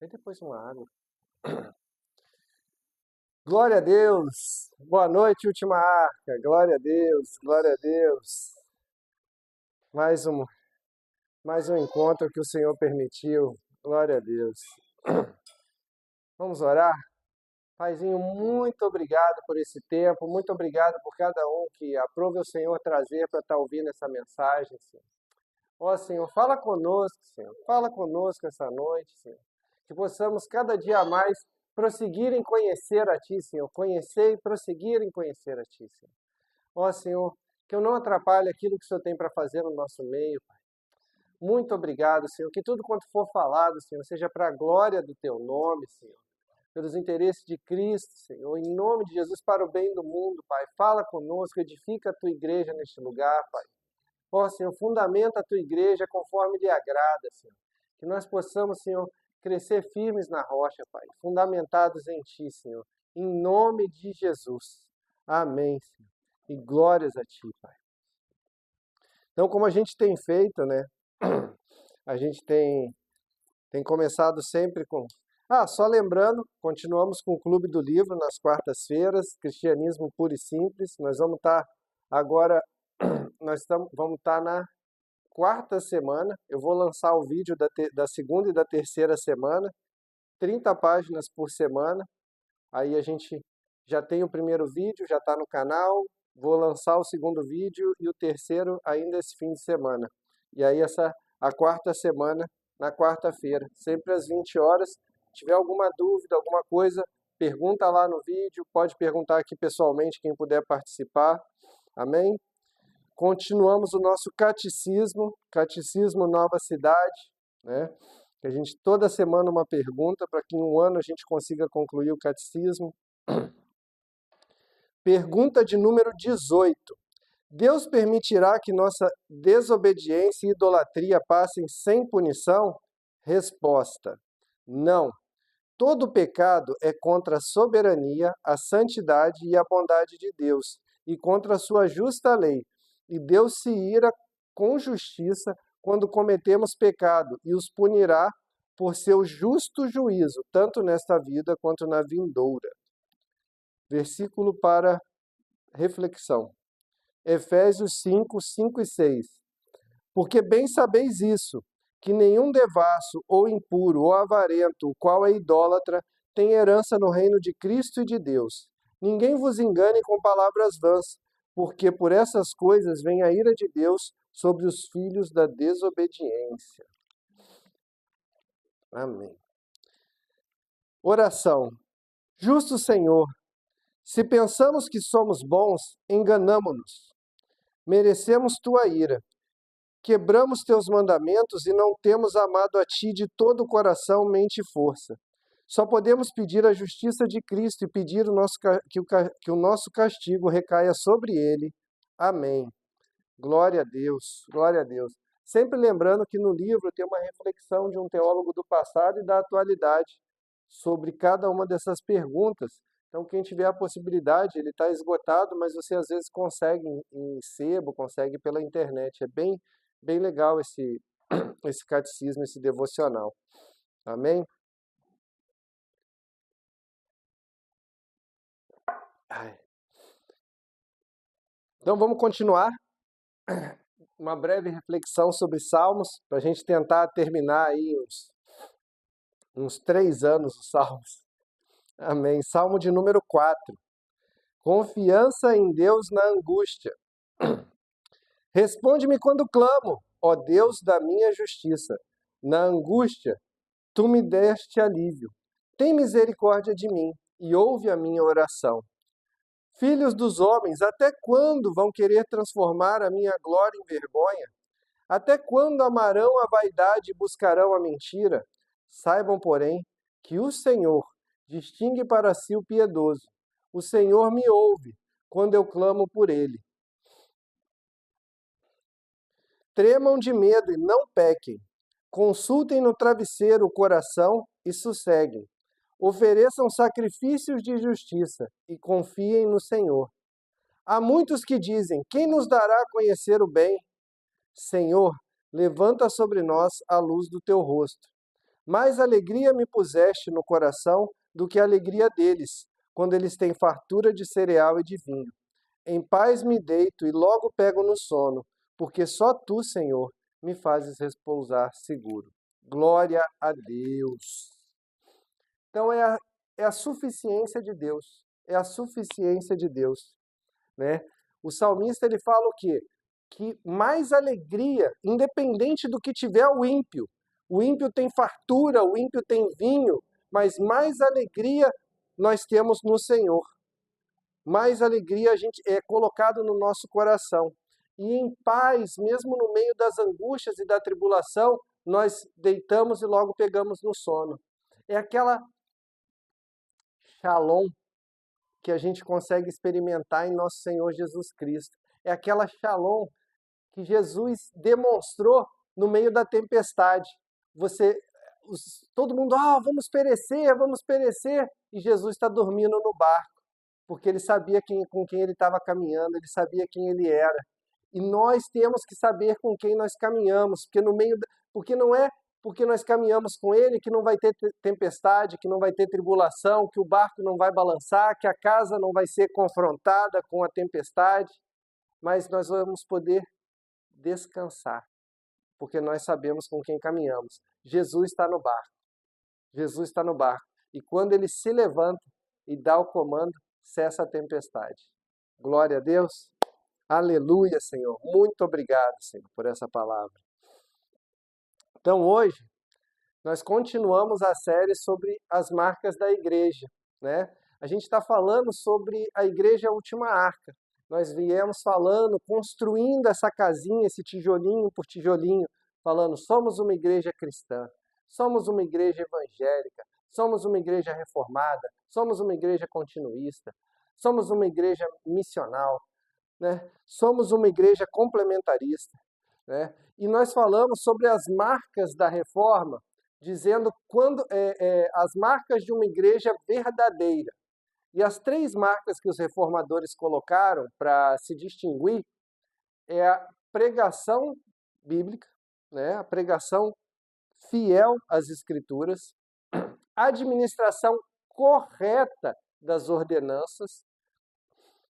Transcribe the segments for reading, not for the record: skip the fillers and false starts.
E depois uma água. Glória a Deus! Boa noite, última arca. Glória a Deus, glória a Deus. Mais um, mais um encontro que o Senhor permitiu. Glória a Deus. Vamos orar? Paizinho, muito obrigado por esse tempo, muito obrigado por cada um que aprove o Senhor trazer para estar ouvindo essa mensagem, Senhor. Ó Senhor, fala conosco, Senhor. Fala conosco essa noite, Senhor. Que possamos cada dia mais prosseguir em conhecer a Ti, Senhor. Conhecer e prosseguir em conhecer a Ti, Senhor. Ó Senhor, que eu não atrapalhe aquilo que o Senhor tem para fazer no nosso meio, Pai. Muito obrigado, Senhor. Que tudo quanto for falado, Senhor, seja para a glória do Teu nome, Senhor. Pelos interesses de Cristo, Senhor. Em nome de Jesus, para o bem do mundo, Pai. Fala conosco, edifica a Tua igreja neste lugar, Pai. Ó, Senhor, fundamenta a Tua igreja conforme lhe agrada, Senhor. Que nós possamos, Senhor, crescer firmes na rocha, Pai. Fundamentados em Ti, Senhor. Em nome de Jesus. Amém, Senhor. E glórias a Ti, Pai. Então, como a gente tem feito, né? A gente tem começado sempre com... só lembrando, continuamos com o Clube do Livro nas quartas-feiras, Cristianismo Puro e Simples. Nós vamos estar agora... vamos estar na quarta semana. Eu vou lançar o vídeo da segunda e da terceira semana, 30 páginas por semana. Aí a gente já tem o primeiro vídeo, já está no canal. Vou lançar o segundo vídeo e o terceiro ainda esse fim de semana. E aí a quarta semana, na quarta-feira, sempre às 20 horas. Se tiver alguma dúvida, alguma coisa, pergunta lá no vídeo. Pode perguntar aqui pessoalmente, quem puder participar. Amém? Continuamos o nosso catecismo Nova Cidade, né? Que a gente toda semana uma pergunta para que em um ano a gente consiga concluir o catecismo. Pergunta de número 18. Deus permitirá que nossa desobediência e idolatria passem sem punição? Resposta: não. Todo pecado é contra a soberania, a santidade e a bondade de Deus, e contra a sua justa lei. E Deus se ira com justiça quando cometemos pecado e os punirá por seu justo juízo, tanto nesta vida quanto na vindoura. Versículo para reflexão. Efésios 5, 5 e 6. Porque bem sabeis isso, que nenhum devasso, ou impuro, ou avarento, o qual é idólatra, tem herança no reino de Cristo e de Deus. Ninguém vos engane com palavras vãs, porque por essas coisas vem a ira de Deus sobre os filhos da desobediência. Amém. Oração. Justo Senhor, se pensamos que somos bons, enganamo-nos. Merecemos tua ira. Quebramos teus mandamentos e não temos amado a ti de todo o coração, mente e força. Só podemos pedir a justiça de Cristo e pedir que o nosso castigo recaia sobre ele. Amém. Glória a Deus, glória a Deus. Sempre lembrando que no livro tem uma reflexão de um teólogo do passado e da atualidade sobre cada uma dessas perguntas. Então, quem tiver a possibilidade, ele está esgotado, mas você às vezes consegue em sebo, consegue pela internet. É bem legal esse catecismo, esse devocional. Amém? Então vamos continuar. Uma breve reflexão sobre Salmos, para a gente tentar terminar aí uns 3 anos os Salmos. Amém. Salmo de número 4. Confiança em Deus na angústia. Responde-me quando clamo, ó Deus da minha justiça. Na angústia, tu me deste alívio. Tem misericórdia de mim e ouve a minha oração. Filhos dos homens, até quando vão querer transformar a minha glória em vergonha? Até quando amarão a vaidade e buscarão a mentira? Saibam, porém, que o Senhor distingue para si o piedoso. O Senhor me ouve quando eu clamo por ele. Tremam de medo e não pequem. Consultem no travesseiro o coração e sosseguem. Ofereçam sacrifícios de justiça e confiem no Senhor. Há muitos que dizem: quem nos dará a conhecer o bem? Senhor, levanta sobre nós a luz do teu rosto. Mais alegria me puseste no coração do que a alegria deles, quando eles têm fartura de cereal e de vinho. Em paz me deito e logo pego no sono, porque só tu, Senhor, me fazes repousar seguro. Glória a Deus. Então é a suficiência de Deus. É a suficiência de Deus, né? O salmista ele fala o quê? Que mais alegria, independente do que tiver o ímpio. O ímpio tem fartura, o ímpio tem vinho, mas mais alegria nós temos no Senhor. Mais alegria a gente é colocado no nosso coração. E em paz, mesmo no meio das angústias e da tribulação, nós deitamos e logo pegamos no sono. É aquela shalom que a gente consegue experimentar em nosso Senhor Jesus Cristo. É aquela shalom que Jesus demonstrou no meio da tempestade. Todo mundo, vamos perecer, e Jesus está dormindo no barco, porque ele sabia com quem ele estava caminhando, ele sabia quem ele era. E nós temos que saber com quem nós caminhamos, porque não é porque nós caminhamos com ele que não vai ter tempestade, que não vai ter tribulação, que o barco não vai balançar, que a casa não vai ser confrontada com a tempestade, mas nós vamos poder descansar, porque nós sabemos com quem caminhamos. Jesus está no barco. Jesus está no barco. E quando ele se levanta e dá o comando, cessa a tempestade. Glória a Deus. Aleluia, Senhor. Muito obrigado, Senhor, por essa palavra. Então, hoje, nós continuamos a série sobre as marcas da igreja, né? A gente está falando sobre a igreja Última Arca. Nós viemos falando, construindo essa casinha, esse tijolinho por tijolinho, falando, somos uma igreja cristã, somos uma igreja evangélica, somos uma igreja reformada, somos uma igreja continuista, somos uma igreja missional, né? Somos uma igreja complementarista, né? E nós falamos sobre as marcas da reforma, dizendo as marcas de uma igreja verdadeira. E as 3 marcas que os reformadores colocaram para se distinguir é a pregação bíblica, né? A pregação fiel às Escrituras, a administração correta das ordenanças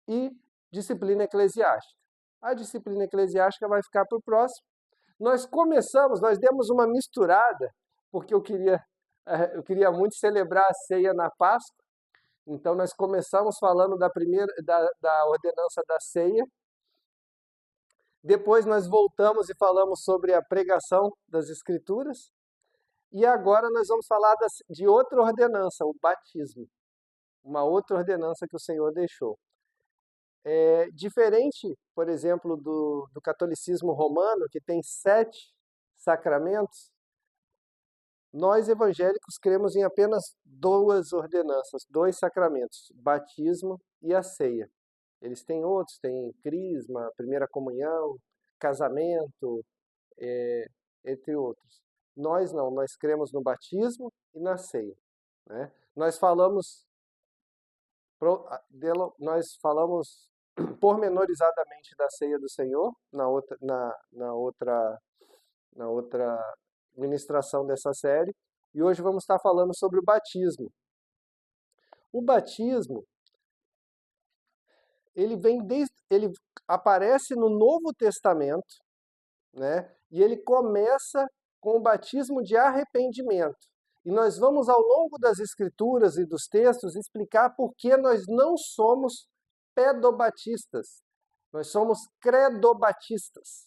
e disciplina eclesiástica. A disciplina eclesiástica vai ficar para o próximo. Nós demos uma misturada, porque eu queria muito celebrar a ceia na Páscoa. Então nós começamos falando da ordenança da ceia. Depois nós voltamos e falamos sobre a pregação das Escrituras. E agora nós vamos falar de outra ordenança, o batismo. Uma outra ordenança que o Senhor deixou. Diferente, por exemplo, do catolicismo romano, que tem 7 sacramentos, nós evangélicos cremos em apenas 2 ordenanças, 2 sacramentos, batismo e a ceia. Eles têm outros, tem crisma, primeira comunhão, casamento, entre outros. Nós não, nós cremos no batismo e na ceia, né? Nós falamos pormenorizadamente da ceia do Senhor na outra ministração dessa série, e hoje vamos estar falando sobre o batismo. O batismo, ele aparece no Novo Testamento, né? E ele começa com o batismo de arrependimento. E nós vamos, ao longo das Escrituras e dos textos, explicar por que nós não somos pedobatistas. Nós somos credobatistas,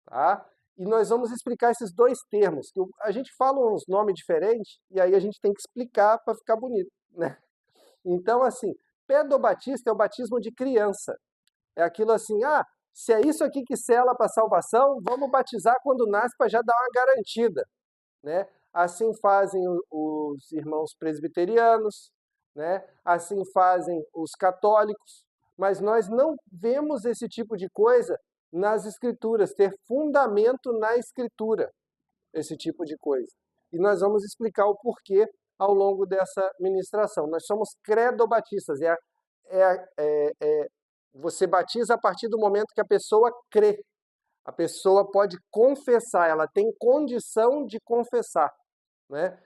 tá? E nós vamos explicar esses 2 termos. A gente fala uns nomes diferentes e aí a gente tem que explicar para ficar bonito, né? Então, assim, pedobatista é o batismo de criança. É aquilo assim, se é isso aqui que sela para a salvação, vamos batizar quando nasce para já dar uma garantida, né? Assim fazem os irmãos presbiterianos, né? Assim fazem os católicos, mas nós não vemos esse tipo de coisa nas Escrituras, ter fundamento na Escritura, esse tipo de coisa. E nós vamos explicar o porquê ao longo dessa ministração. Nós somos credobatistas, você batiza a partir do momento que a pessoa crê. A pessoa pode confessar, ela tem condição de confessar, né?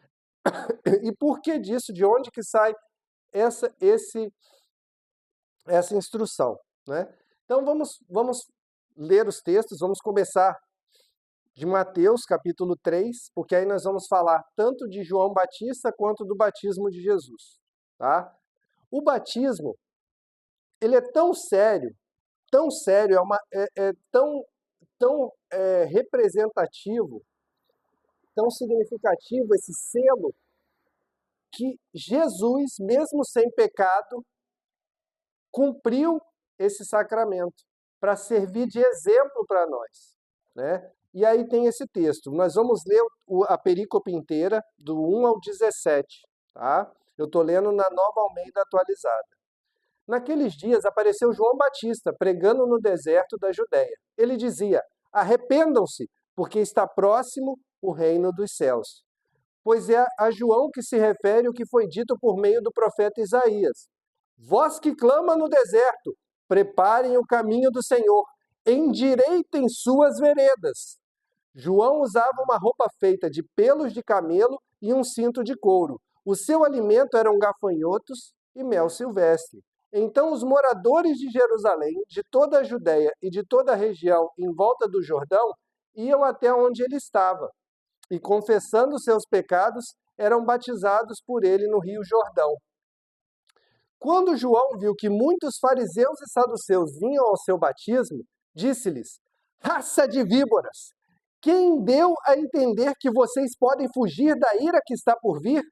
E por que disso? De onde que sai essa instrução, né? Então vamos ler os textos, vamos começar de Mateus capítulo 3, porque aí nós vamos falar tanto de João Batista quanto do batismo de Jesus, tá? O batismo, ele é tão sério, tão representativo, tão significativo esse selo, que Jesus, mesmo sem pecado, cumpriu esse sacramento para servir de exemplo para nós, né? E aí tem esse texto. Nós vamos ler a perícope inteira, do 1 ao 17, tá? Eu estou lendo na Nova Almeida atualizada. Naqueles dias apareceu João Batista pregando no deserto da Judéia. Ele dizia: arrependam-se, porque está próximo o reino dos céus. Pois é a João que se refere o que foi dito por meio do profeta Isaías. Vós que clama no deserto, preparem o caminho do Senhor, endireitem suas veredas. João usava uma roupa feita de pelos de camelo e um cinto de couro. O seu alimento eram gafanhotos e mel silvestre. Então os moradores de Jerusalém, de toda a Judéia e de toda a região em volta do Jordão, iam até onde ele estava, e confessando seus pecados, eram batizados por ele no rio Jordão. Quando João viu que muitos fariseus e saduceus vinham ao seu batismo, disse-lhes: raça de víboras, quem deu a entender que vocês podem fugir da ira que está por vir?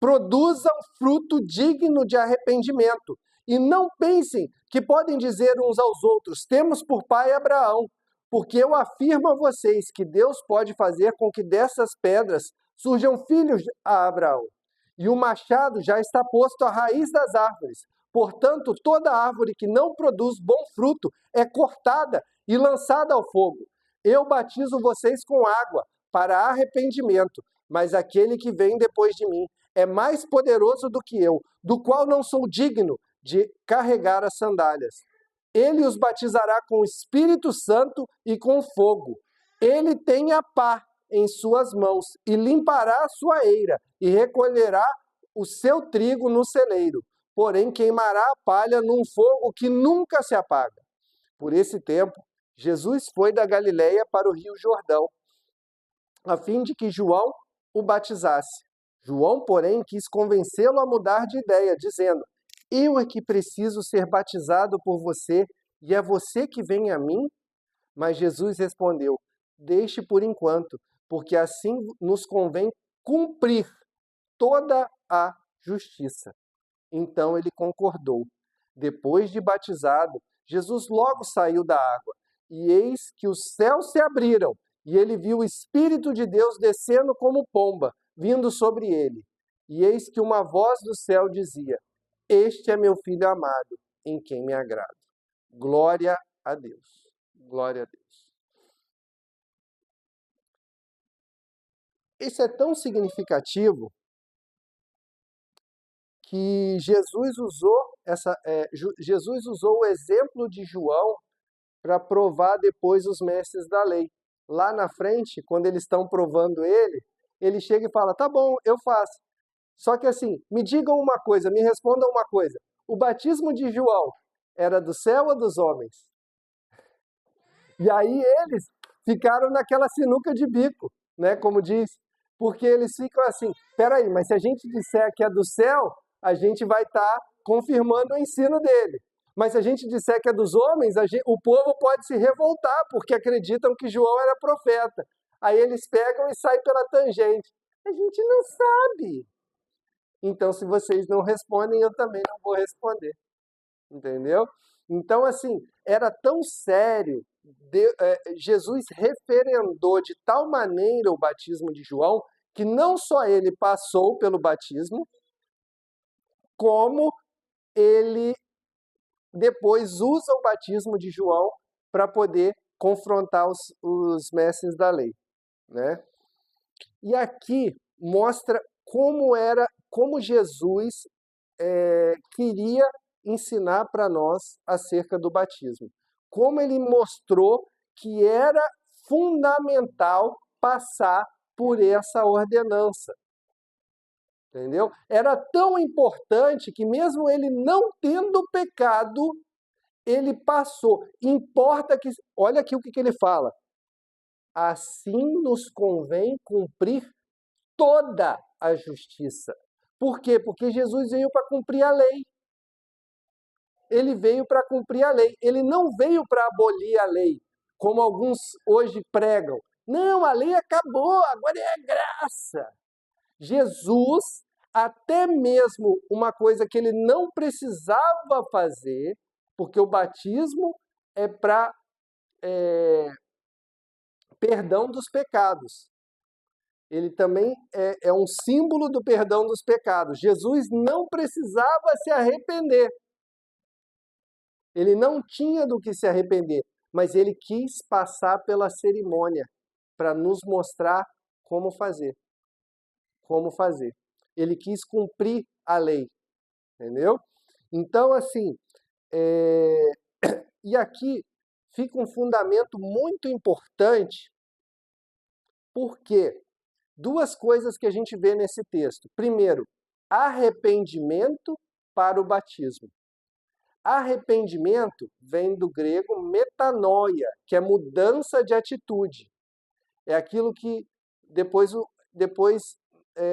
Produzam fruto digno de arrependimento, e não pensem que podem dizer uns aos outros: temos por pai Abraão, porque eu afirmo a vocês que Deus pode fazer com que dessas pedras surjam filhos a Abraão. E o machado já está posto à raiz das árvores. Portanto, toda árvore que não produz bom fruto é cortada e lançada ao fogo. Eu batizo vocês com água para arrependimento, mas aquele que vem depois de mim é mais poderoso do que eu, do qual não sou digno de carregar as sandálias. Ele os batizará com o Espírito Santo e com fogo. Ele tem a pá em suas mãos e limpará a sua eira e recolherá o seu trigo no celeiro, porém queimará a palha num fogo que nunca se apaga. Por esse tempo, Jesus foi da Galileia para o rio Jordão, a fim de que João o batizasse. João, porém, quis convencê-lo a mudar de ideia, dizendo: eu é que preciso ser batizado por você, e é você que vem a mim? Mas Jesus respondeu: deixe por enquanto, porque assim nos convém cumprir toda a justiça. Então ele concordou. Depois de batizado, Jesus logo saiu da água, e eis que os céus se abriram, e ele viu o Espírito de Deus descendo como pomba, vindo sobre ele. E eis que uma voz do céu dizia: este é meu filho amado, em quem me agrado. Glória a Deus. Glória a Deus. Isso é tão significativo que Jesus usou o exemplo de João para provar depois os mestres da lei. Lá na frente, quando eles estão provando ele chega e fala: tá bom, eu faço. Só que assim, me digam uma coisa, me respondam uma coisa. O batismo de João era do céu ou dos homens? E aí eles ficaram naquela sinuca de bico, né, como diz. Porque eles ficam assim: peraí, mas se a gente disser que é do céu, a gente vai estar confirmando o ensino dele. Mas se a gente disser que é dos homens, o povo pode se revoltar, porque acreditam que João era profeta. Aí eles pegam e saem pela tangente. A gente não sabe. Então, se vocês não respondem, eu também não vou responder. Entendeu? Então, assim, era tão sério. Jesus referendou de tal maneira o batismo de João, que não só ele passou pelo batismo, como ele depois usa o batismo de João para poder confrontar os mestres da lei, né? E aqui mostra como Jesus queria ensinar para nós acerca do batismo. Como ele mostrou que era fundamental passar por essa ordenança, Entendeu? Era tão importante que mesmo ele não tendo pecado, ele passou. Importa que... Olha aqui o que ele fala. Assim nos convém cumprir toda a justiça. Por quê? Porque Jesus veio para cumprir a lei. Ele veio para cumprir a lei. Ele não veio para abolir a lei, como alguns hoje pregam. Não, a lei acabou, agora é a graça. Jesus, até mesmo uma coisa que ele não precisava fazer, porque o batismo é para perdão dos pecados. Ele também é um símbolo do perdão dos pecados. Jesus não precisava se arrepender. Ele não tinha do que se arrepender, mas ele quis passar pela cerimônia para nos mostrar como fazer. Como fazer. Ele quis cumprir a lei, entendeu? Então, assim, e aqui fica um fundamento muito importante, porque duas coisas que a gente vê nesse texto. Primeiro, arrependimento para o batismo. Arrependimento vem do grego metanoia, que é mudança de atitude. É aquilo que depois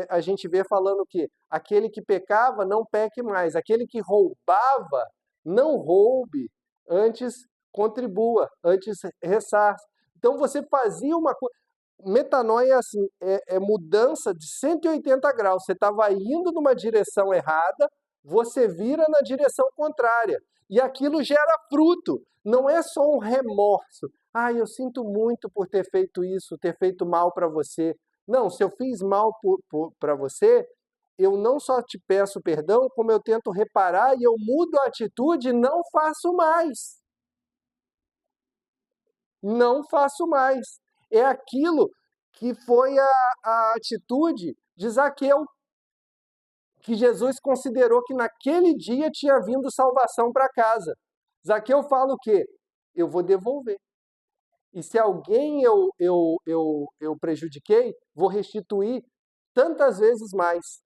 a gente vê falando que aquele que pecava não peque mais, aquele que roubava não roube, antes contribua, antes ressarça. Então você fazia uma coisa. Metanoia é assim, é mudança de 180 graus. Você estava indo numa direção errada, você vira na direção contrária. E aquilo gera fruto. Não é só um remorso. Ah, eu sinto muito por ter feito isso, ter feito mal para você. Não, se eu fiz mal para você, eu não só te peço perdão, como eu tento reparar e eu mudo a atitude e não faço mais. Não faço mais. É aquilo que foi a atitude de Zaqueu, que Jesus considerou que naquele dia tinha vindo salvação para casa. Zaqueu fala o quê? Eu vou devolver. E se alguém eu prejudiquei, vou restituir tantas vezes mais.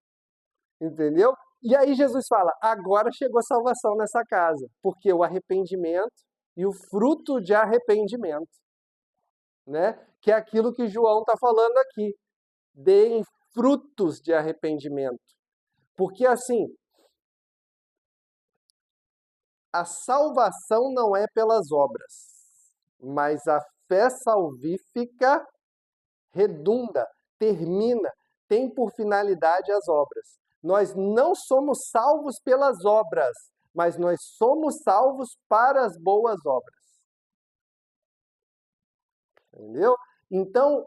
Entendeu? E aí Jesus fala, agora chegou a salvação nessa casa. Porque o arrependimento e o fruto de arrependimento, né? Que é aquilo que João está falando aqui. Deem frutos de arrependimento. Porque assim, a salvação não é pelas obras, mas a fé salvífica redunda, termina, tem por finalidade as obras. Nós não somos salvos pelas obras, mas nós somos salvos para as boas obras. Entendeu? Então,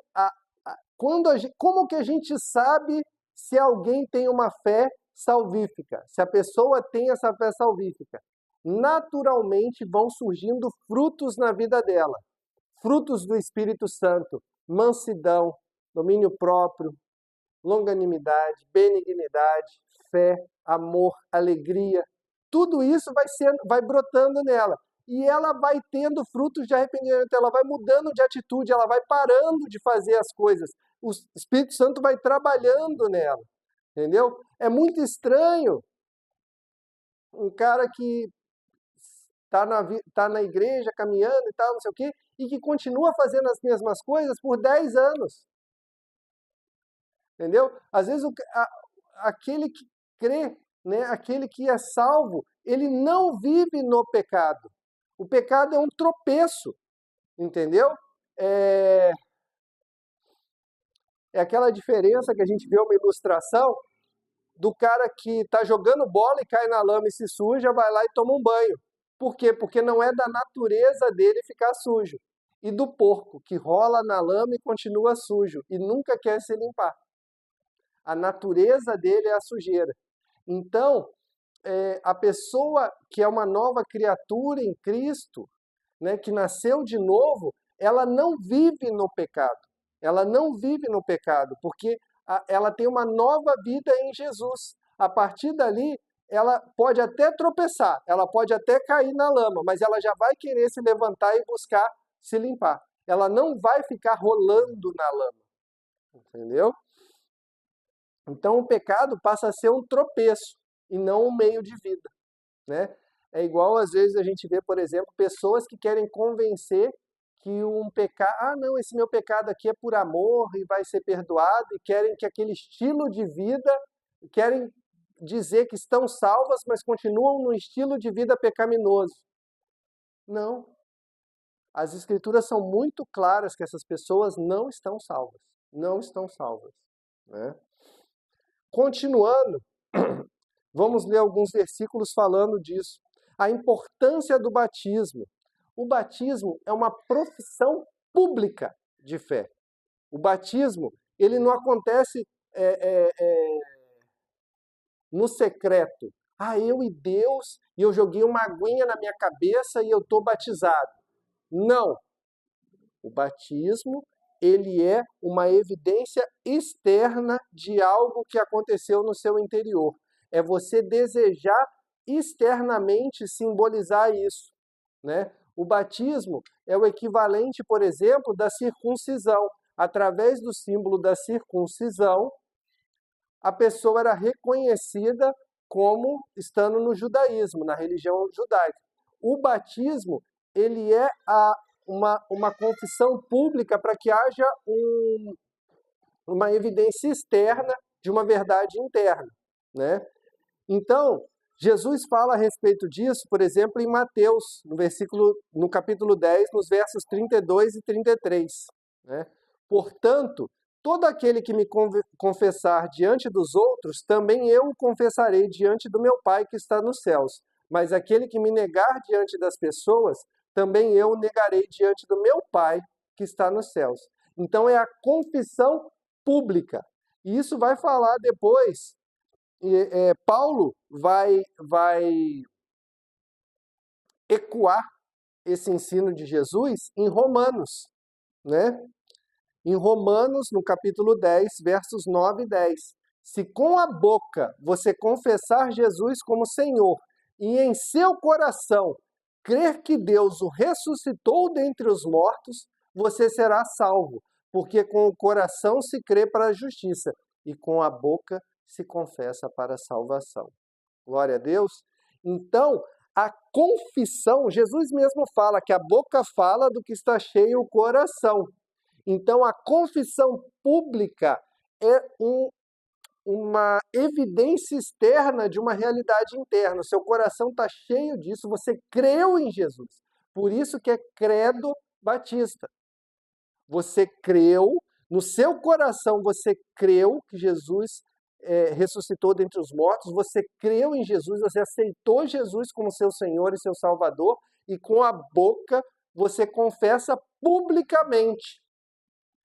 como que a gente sabe se alguém tem uma fé salvífica? Se a pessoa tem essa fé salvífica? Naturalmente vão surgindo frutos na vida dela. Frutos do Espírito Santo, mansidão, domínio próprio, longanimidade, benignidade, fé, amor, alegria. Tudo isso vai brotando nela. E ela vai tendo frutos de arrependimento, ela vai mudando de atitude, ela vai parando de fazer as coisas. O Espírito Santo vai trabalhando nela, entendeu? É muito estranho um cara que tá na igreja, caminhando e tal, não sei o quê, e que continua fazendo as mesmas coisas por 10 anos. Entendeu? Às vezes aquele que crê, né, aquele que é salvo, ele não vive no pecado. O pecado é um tropeço, entendeu? É aquela diferença que a gente vê uma ilustração do cara que está jogando bola e cai na lama e se suja, vai lá e toma um banho. Por quê? Porque não é da natureza dele ficar sujo. E do porco, que rola na lama e continua sujo, e nunca quer se limpar. A natureza dele é a sujeira. Então, a pessoa que é uma nova criatura em Cristo, né, que nasceu de novo, ela não vive no pecado. Ela não vive no pecado, porque ela tem uma nova vida em Jesus. A partir dali, ela pode até tropeçar, ela pode até cair na lama, mas ela já vai querer se levantar e buscar se limpar. Ela não vai ficar rolando na lama. Entendeu? Então o pecado passa a ser um tropeço e não um meio de vida, né? É igual às vezes a gente vê, por exemplo, pessoas que querem convencer que um pecado, não, esse meu pecado aqui é por amor e vai ser perdoado, e querem que aquele estilo de vida, querem dizer que estão salvas, mas continuam no estilo de vida pecaminoso. Não. As escrituras são muito claras que essas pessoas não estão salvas. Não estão salvas, né? Continuando, vamos ler alguns versículos falando disso. A importância do batismo. O batismo é uma profissão pública de fé. O batismo, ele não acontece no secreto. Eu e Deus, e eu joguei uma aguinha na minha cabeça e eu estou batizado. Não. O batismo, ele é uma evidência externa de algo que aconteceu no seu interior. É você desejar externamente simbolizar isso, né? O batismo é o equivalente, por exemplo, da circuncisão. Através do símbolo da circuncisão, a pessoa era reconhecida como estando no judaísmo, na religião judaica. O batismo, ele é uma confissão pública para que haja uma evidência externa de uma verdade interna, né? Então, Jesus fala a respeito disso, por exemplo, em Mateus, no capítulo 10, nos versos 32 e 33. Né? Portanto, todo aquele que me confessar diante dos outros, também eu o confessarei diante do meu Pai que está nos céus. Mas aquele que me negar diante das pessoas, também eu o negarei diante do meu Pai que está nos céus. Então é a confissão pública. E isso vai falar depois. Paulo vai ecoar esse ensino de Jesus em Romanos, né? Em Romanos, no capítulo 10, versos 9 e 10. Se com a boca você confessar Jesus como Senhor e em seu coração crer que Deus o ressuscitou dentre os mortos, você será salvo, porque com o coração se crê para a justiça e com a boca se confessa para a salvação. Glória a Deus. Então, a confissão, Jesus mesmo fala que a boca fala do que está cheio o coração. Então, a confissão pública é uma evidência externa de uma realidade interna. O seu coração está cheio disso, você creu em Jesus. Por isso que é credo batista. Você creu, no seu coração você creu que Jesus ressuscitou dentre os mortos, você creu em Jesus, você aceitou Jesus como seu Senhor e seu Salvador, e com a boca você confessa publicamente.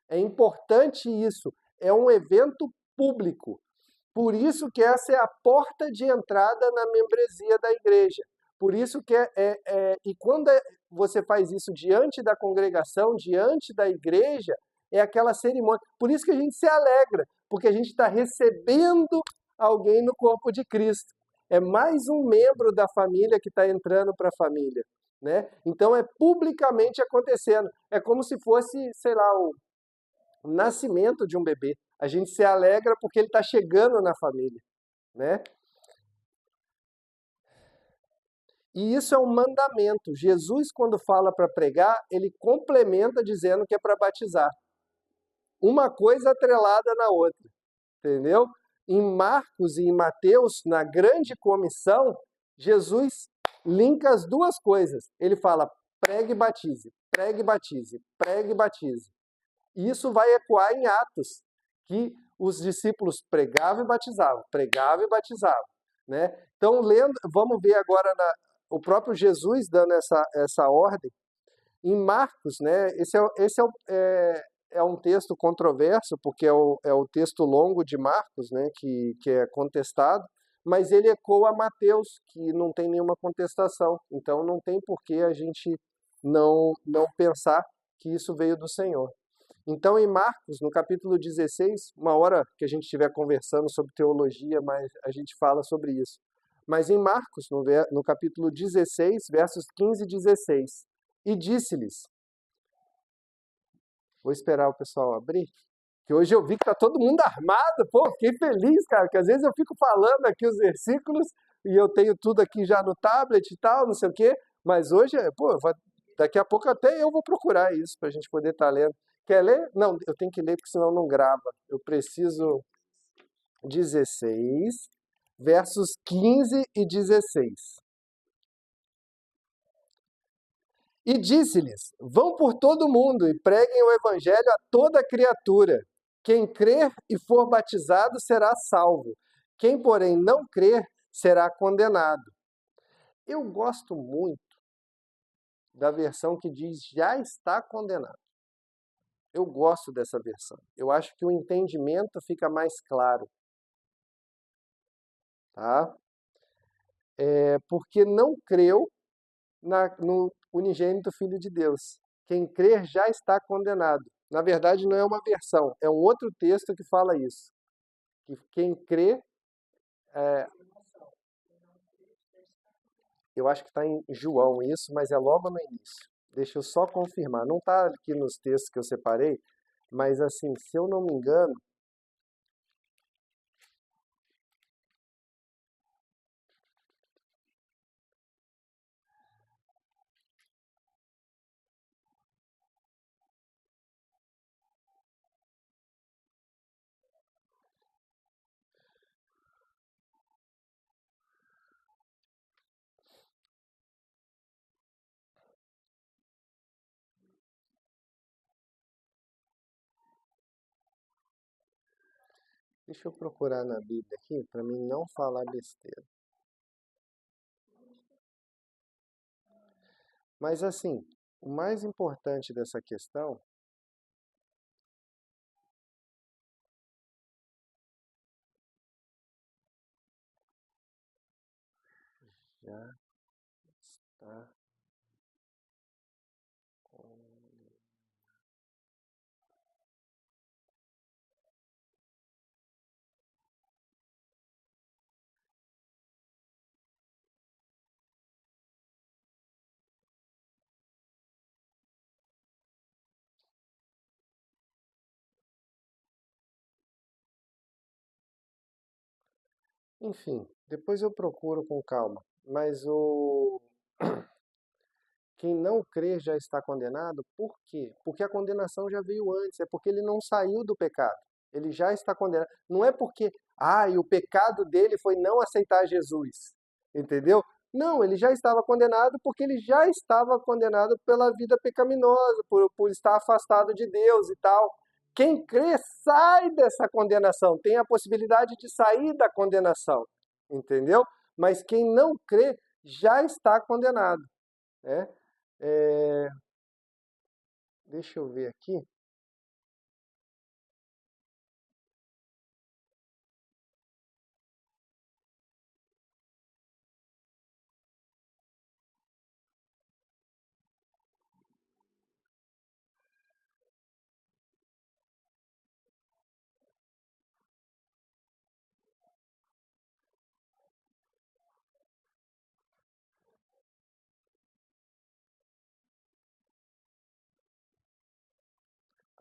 É importante isso, é um evento público. Por isso que essa é a porta de entrada na membresia da igreja. Por isso que e quando você faz isso diante da congregação, diante da igreja, é aquela cerimônia. Por isso que a gente se alegra, porque a gente está recebendo alguém no corpo de Cristo. É mais um membro da família que está entrando para a família, né? Então é publicamente acontecendo. É como se fosse, sei lá, o nascimento de um bebê. A gente se alegra porque ele está chegando na família, né? E isso é um mandamento. Jesus, quando fala para pregar, ele complementa dizendo que é para batizar. Uma coisa atrelada na outra, entendeu? Em Marcos e em Mateus, na grande comissão, Jesus linka as duas coisas. Ele fala, pregue e batize, pregue e batize, pregue e batize. E isso vai ecoar em Atos, que os discípulos pregavam e batizavam, né? Então, vamos ver agora o próprio Jesus dando essa ordem. Em Marcos, né? Esse é um texto controverso, porque é o texto longo de Marcos, né? Que é contestado, mas ele ecoa a Mateus, que não tem nenhuma contestação. Então, não tem por que a gente não pensar que isso veio do Senhor. Então, em Marcos, no capítulo 16, uma hora que a gente estiver conversando sobre teologia, mas a gente fala sobre isso. Mas em Marcos, no capítulo 16, versos 15 e 16, e disse-lhes, vou esperar o pessoal abrir, Que hoje eu vi que tá todo mundo armado, pô, fiquei feliz, cara, que às vezes eu fico falando aqui os versículos e eu tenho tudo aqui já no tablet e tal, não sei o quê, mas hoje, pô, daqui a pouco até eu vou procurar isso pra gente poder estar lendo. Quer ler? Não, eu tenho que ler porque senão não grava. Eu preciso 16, versos 15 e 16. E disse-lhes: Vão por todo o mundo e preguem o evangelho a toda criatura. Quem crer e for batizado será salvo. Quem, porém, não crer será condenado. Eu gosto muito da versão que diz já está condenado. Eu gosto dessa versão. Eu acho que o entendimento fica mais claro, tá? Porque não creu no unigênito Filho de Deus. Quem crer já está condenado. Na verdade, não é uma versão, é um outro texto que fala isso. Que quem crê, eu acho que está em João isso, mas é logo no início. Deixa eu só confirmar. Não está aqui nos textos que eu separei, mas assim, se eu não me engano, deixa eu procurar na Bíblia aqui para mim não falar besteira. Mas assim, o mais importante dessa questão já está. Enfim, depois eu procuro com calma. Mas o quem não crer já está condenado, por quê? Porque a condenação já veio antes, é porque ele não saiu do pecado. Ele já está condenado. Não é porque, e o pecado dele foi não aceitar Jesus. Entendeu? Não, ele já estava condenado porque ele já estava condenado pela vida pecaminosa, por estar afastado de Deus e tal. Quem crê sai dessa condenação, tem a possibilidade de sair da condenação. Entendeu? Mas quem não crê já está condenado. Né? É, deixa eu ver aqui.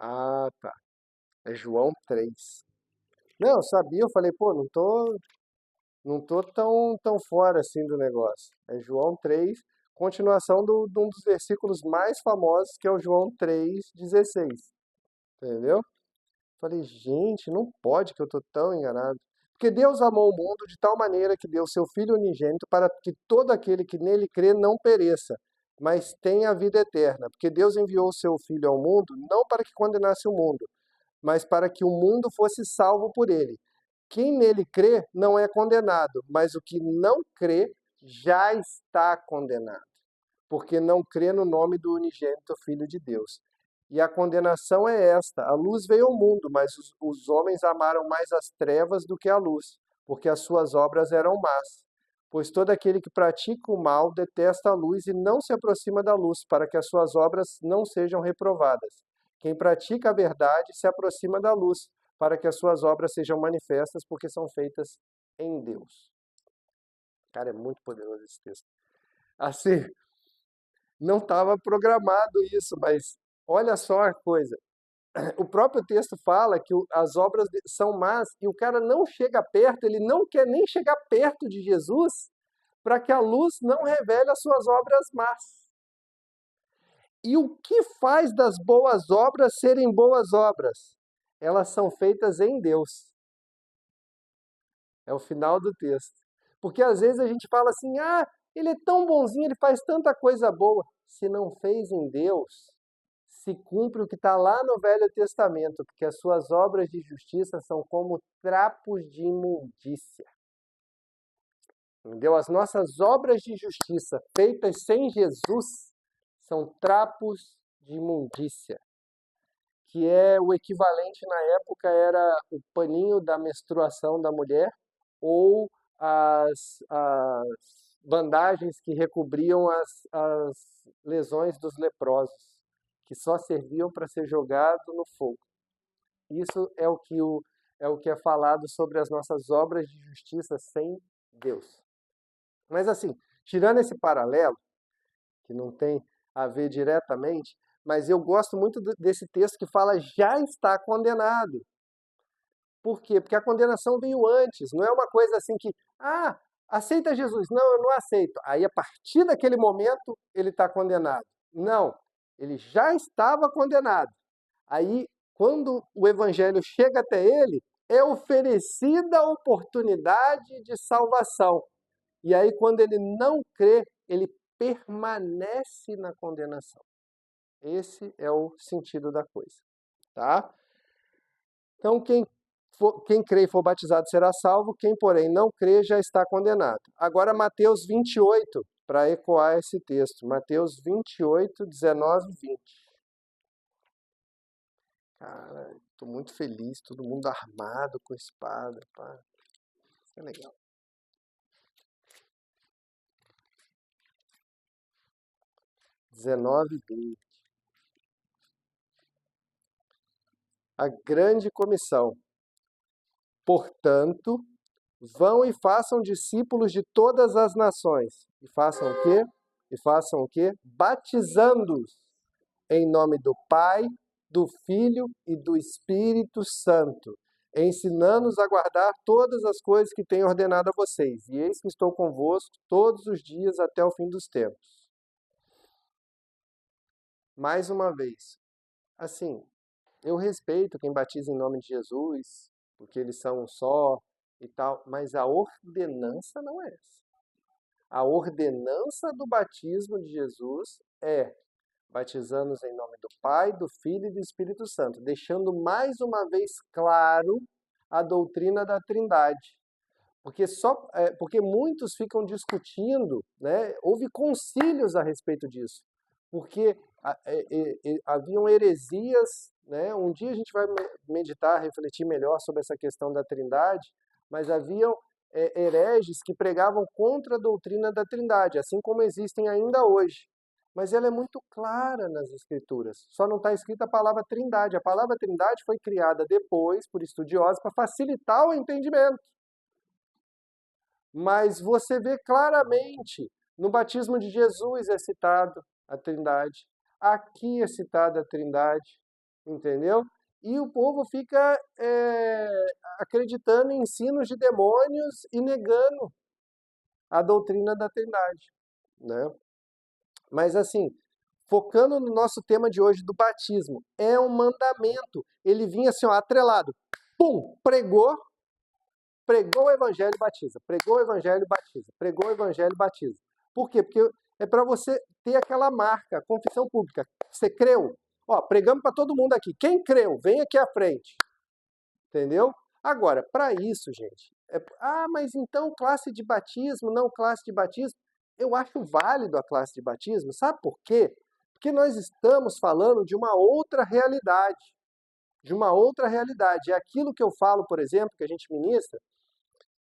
Ah, tá. É João 3. Não, eu sabia, eu falei, pô, não tô tão fora assim do negócio. É João 3, continuação de um dos versículos mais famosos, que é o João 3,16. Entendeu? Falei, gente, não pode que eu tô tão enganado. Porque Deus amou o mundo de tal maneira que deu seu Filho unigênito para que todo aquele que nele crê não pereça, mas tenha a vida eterna. Porque Deus enviou o seu Filho ao mundo não para que condenasse o mundo, mas para que o mundo fosse salvo por ele. Quem nele crê não é condenado, mas o que não crê já está condenado, porque não crê no nome do unigênito Filho de Deus. E a condenação é esta: a luz veio ao mundo, mas os homens amaram mais as trevas do que a luz, porque as suas obras eram más. Pois todo aquele que pratica o mal detesta a luz e não se aproxima da luz, para que as suas obras não sejam reprovadas. Quem pratica a verdade se aproxima da luz, para que as suas obras sejam manifestas, porque são feitas em Deus. Cara, é muito poderoso esse texto. Assim, não estava programado isso, mas olha só a coisa. o próprio texto fala que as obras são más e o cara não chega perto, ele não quer nem chegar perto de Jesus para que a luz não revele as suas obras más. E o que faz das boas obras serem boas obras? Elas são feitas em Deus. É o final do texto. Porque às vezes a gente fala assim, ele é tão bonzinho, ele faz tanta coisa boa. Se não fez em Deus, se cumpre o que está lá no Velho Testamento, porque as suas obras de justiça são como trapos de imundícia. Entendeu? As nossas obras de justiça feitas sem Jesus são trapos de imundícia, que é o equivalente na época era o paninho da menstruação da mulher ou as bandagens que recobriam as lesões dos leprosos, que só serviam para ser jogado no fogo. Isso é o que é falado sobre as nossas obras de justiça sem Deus. Mas assim, tirando esse paralelo, que não tem a ver diretamente, mas eu gosto muito desse texto que fala já está condenado. Por quê? Porque a condenação veio antes, não é uma coisa assim que, aceita Jesus. Não, eu não aceito. Aí a partir daquele momento ele está condenado. Não, ele já estava condenado. Aí quando o evangelho chega até ele, é oferecida a oportunidade de salvação. E aí quando ele não crê, ele permanece na condenação. Esse é o sentido da coisa, tá? Então, quem crê e for batizado será salvo, quem, porém, não crê já está condenado. Agora, Mateus 28, para ecoar esse texto. Mateus 28, 19 e 20. Cara, estou muito feliz, todo mundo armado com espada. Pá. Isso é legal. A grande comissão. Portanto, vão e façam discípulos de todas as nações. E façam o quê? Batizando-os em nome do Pai, do Filho e do Espírito Santo, ensinando-os a guardar todas as coisas que tenho ordenado a vocês. E eis que estou convosco todos os dias até o fim dos tempos. Mais uma vez, assim, eu respeito quem batiza em nome de Jesus, porque eles são um só e tal, mas a ordenança não é essa. A ordenança do batismo de Jesus é batizando-os em nome do Pai, do Filho e do Espírito Santo, deixando mais uma vez claro a doutrina da Trindade. Porque muitos ficam discutindo, né? Houve concílios a respeito disso, porque haviam heresias, né? Um dia a gente vai meditar, refletir melhor sobre essa questão da Trindade, mas haviam hereges que pregavam contra a doutrina da Trindade, assim como existem ainda hoje. Mas ela é muito clara nas Escrituras. Só não está escrita a palavra Trindade. A palavra Trindade foi criada depois por estudiosos para facilitar o entendimento. Mas você vê claramente, no batismo de Jesus é citado a Trindade. Aqui é citada a Trindade, entendeu? E o povo fica acreditando em ensinos de demônios e negando a doutrina da Trindade, né? Mas assim, focando no nosso tema de hoje do batismo, é um mandamento. Ele vinha assim, ó, atrelado. Pum! Pregou o evangelho e batiza. Pregou o evangelho e batiza. Pregou o evangelho e batiza. Por quê? Porque é para você ter aquela marca, confissão pública. Você creu? Ó, pregamos para todo mundo aqui. Quem creu, vem aqui à frente. Entendeu? Agora, para isso, gente, mas então classe de batismo, não classe de batismo. Eu acho válido a classe de batismo, sabe por quê? Porque nós estamos falando de uma outra realidade. De uma outra realidade. É aquilo que eu falo, por exemplo, que a gente ministra,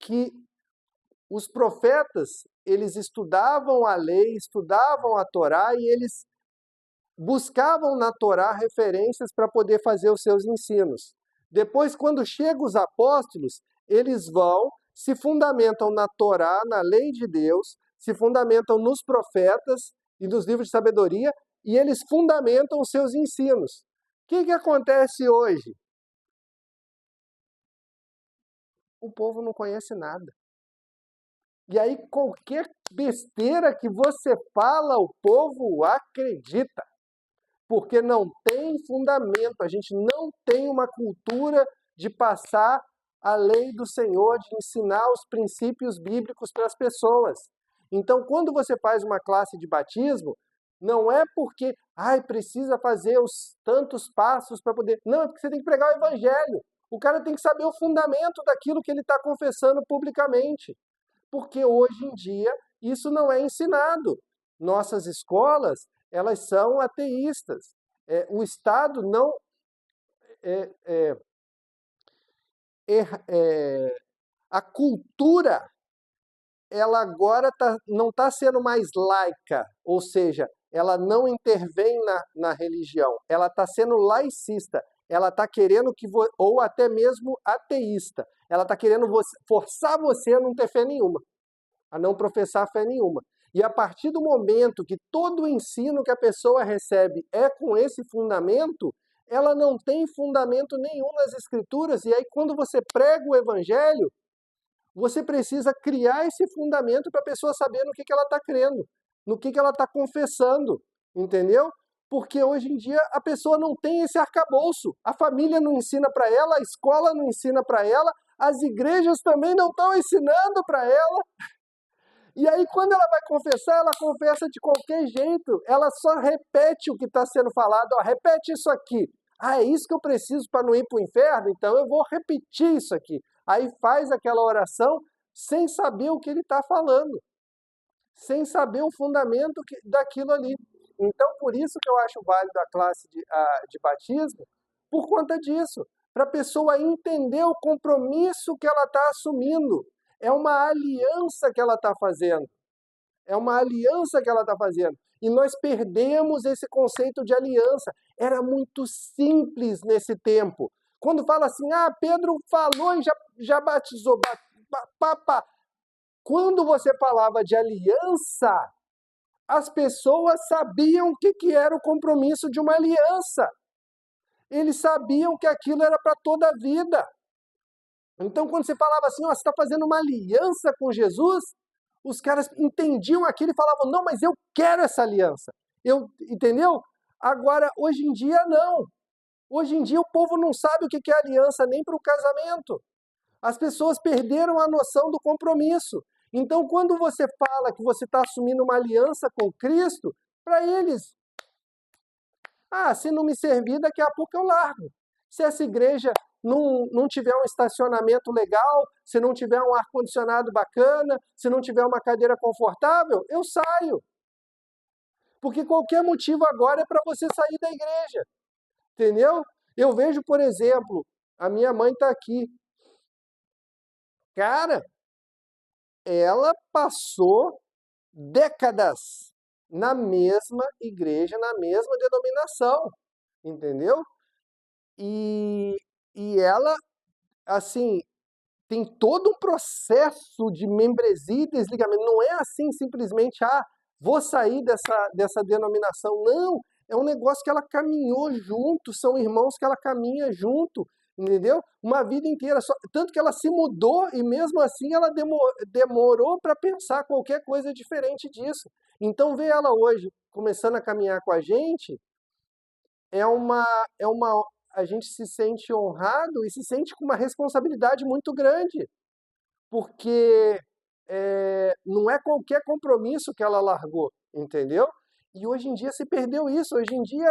que os profetas, eles estudavam a lei, estudavam a Torá e eles buscavam na Torá referências para poder fazer os seus ensinos. Depois, quando chegam os apóstolos, eles vão, se fundamentam na Torá, na lei de Deus, se fundamentam nos profetas e nos livros de sabedoria, e eles fundamentam os seus ensinos. que acontece hoje? O povo não conhece nada. E aí qualquer besteira que você fala, o povo acredita. Porque não tem fundamento, a gente não tem uma cultura de passar a lei do Senhor, de ensinar os princípios bíblicos para as pessoas. Então, quando você faz uma classe de batismo, não é porque, precisa fazer os tantos passos para poder. Não, é porque você tem que pregar o evangelho. O cara tem que saber o fundamento daquilo que ele está confessando publicamente. Porque hoje em dia isso não é ensinado. Nossas escolas, elas são ateístas. O Estado não é, é, a cultura, ela agora não está sendo mais laica, ou seja, ela não intervém na religião, ela está sendo laicista, ela está querendo ou até mesmo ateísta, ela está querendo forçar você a não ter fé nenhuma, a não professar fé nenhuma. E a partir do momento que todo o ensino que a pessoa recebe é com esse fundamento, ela não tem fundamento nenhum nas escrituras, e aí quando você prega o evangelho, você precisa criar esse fundamento para a pessoa saber no que ela está crendo, no que ela está confessando, entendeu? Porque hoje em dia a pessoa não tem esse arcabouço, a família não ensina para ela, a escola não ensina para ela, as igrejas também não estão ensinando para ela. E aí, quando ela vai confessar, ela confessa de qualquer jeito. Ela só repete o que está sendo falado. Ó, repete isso aqui. É isso que eu preciso para não ir para o inferno? Então eu vou repetir isso aqui. Aí faz aquela oração sem saber o que ele está falando. Sem saber o fundamento daquilo ali. Então, por isso que eu acho válido a classe de batismo, por conta disso. Para a pessoa entender o compromisso que ela está assumindo. É uma aliança que ela está fazendo. É uma aliança que ela está fazendo. E nós perdemos esse conceito de aliança. Era muito simples nesse tempo. Quando fala assim, Pedro falou e já batizou. Quando você falava de aliança, as pessoas sabiam o que era o compromisso de uma aliança. Eles sabiam que aquilo era para toda a vida. Então, quando você falava assim, você está fazendo uma aliança com Jesus, os caras entendiam aquilo e falavam, não, mas eu quero essa aliança. Entendeu? Agora, hoje em dia, não. Hoje em dia, o povo não sabe o que é aliança nem para o casamento. As pessoas perderam a noção do compromisso. Então, quando você fala que você está assumindo uma aliança com Cristo, para eles, se não me servir, daqui a pouco eu largo. Se essa igreja não tiver um estacionamento legal, se não tiver um ar-condicionado bacana, se não tiver uma cadeira confortável, eu saio. Porque qualquer motivo agora é para você sair da igreja. Entendeu? Eu vejo, por exemplo, a minha mãe está aqui. Cara, ela passou décadas na mesma igreja, na mesma denominação. Entendeu? E ela, assim, tem todo um processo de membresia e desligamento. Não é assim simplesmente, vou sair dessa denominação. Não, é um negócio que ela caminhou junto, são irmãos que ela caminha junto, entendeu? Uma vida inteira. Tanto que ela se mudou e mesmo assim ela demorou para pensar qualquer coisa diferente disso. Então ver ela hoje começando a caminhar com a gente é uma a gente se sente honrado e se sente com uma responsabilidade muito grande, porque não é qualquer compromisso que ela largou, entendeu? E hoje em dia se perdeu isso. Hoje em dia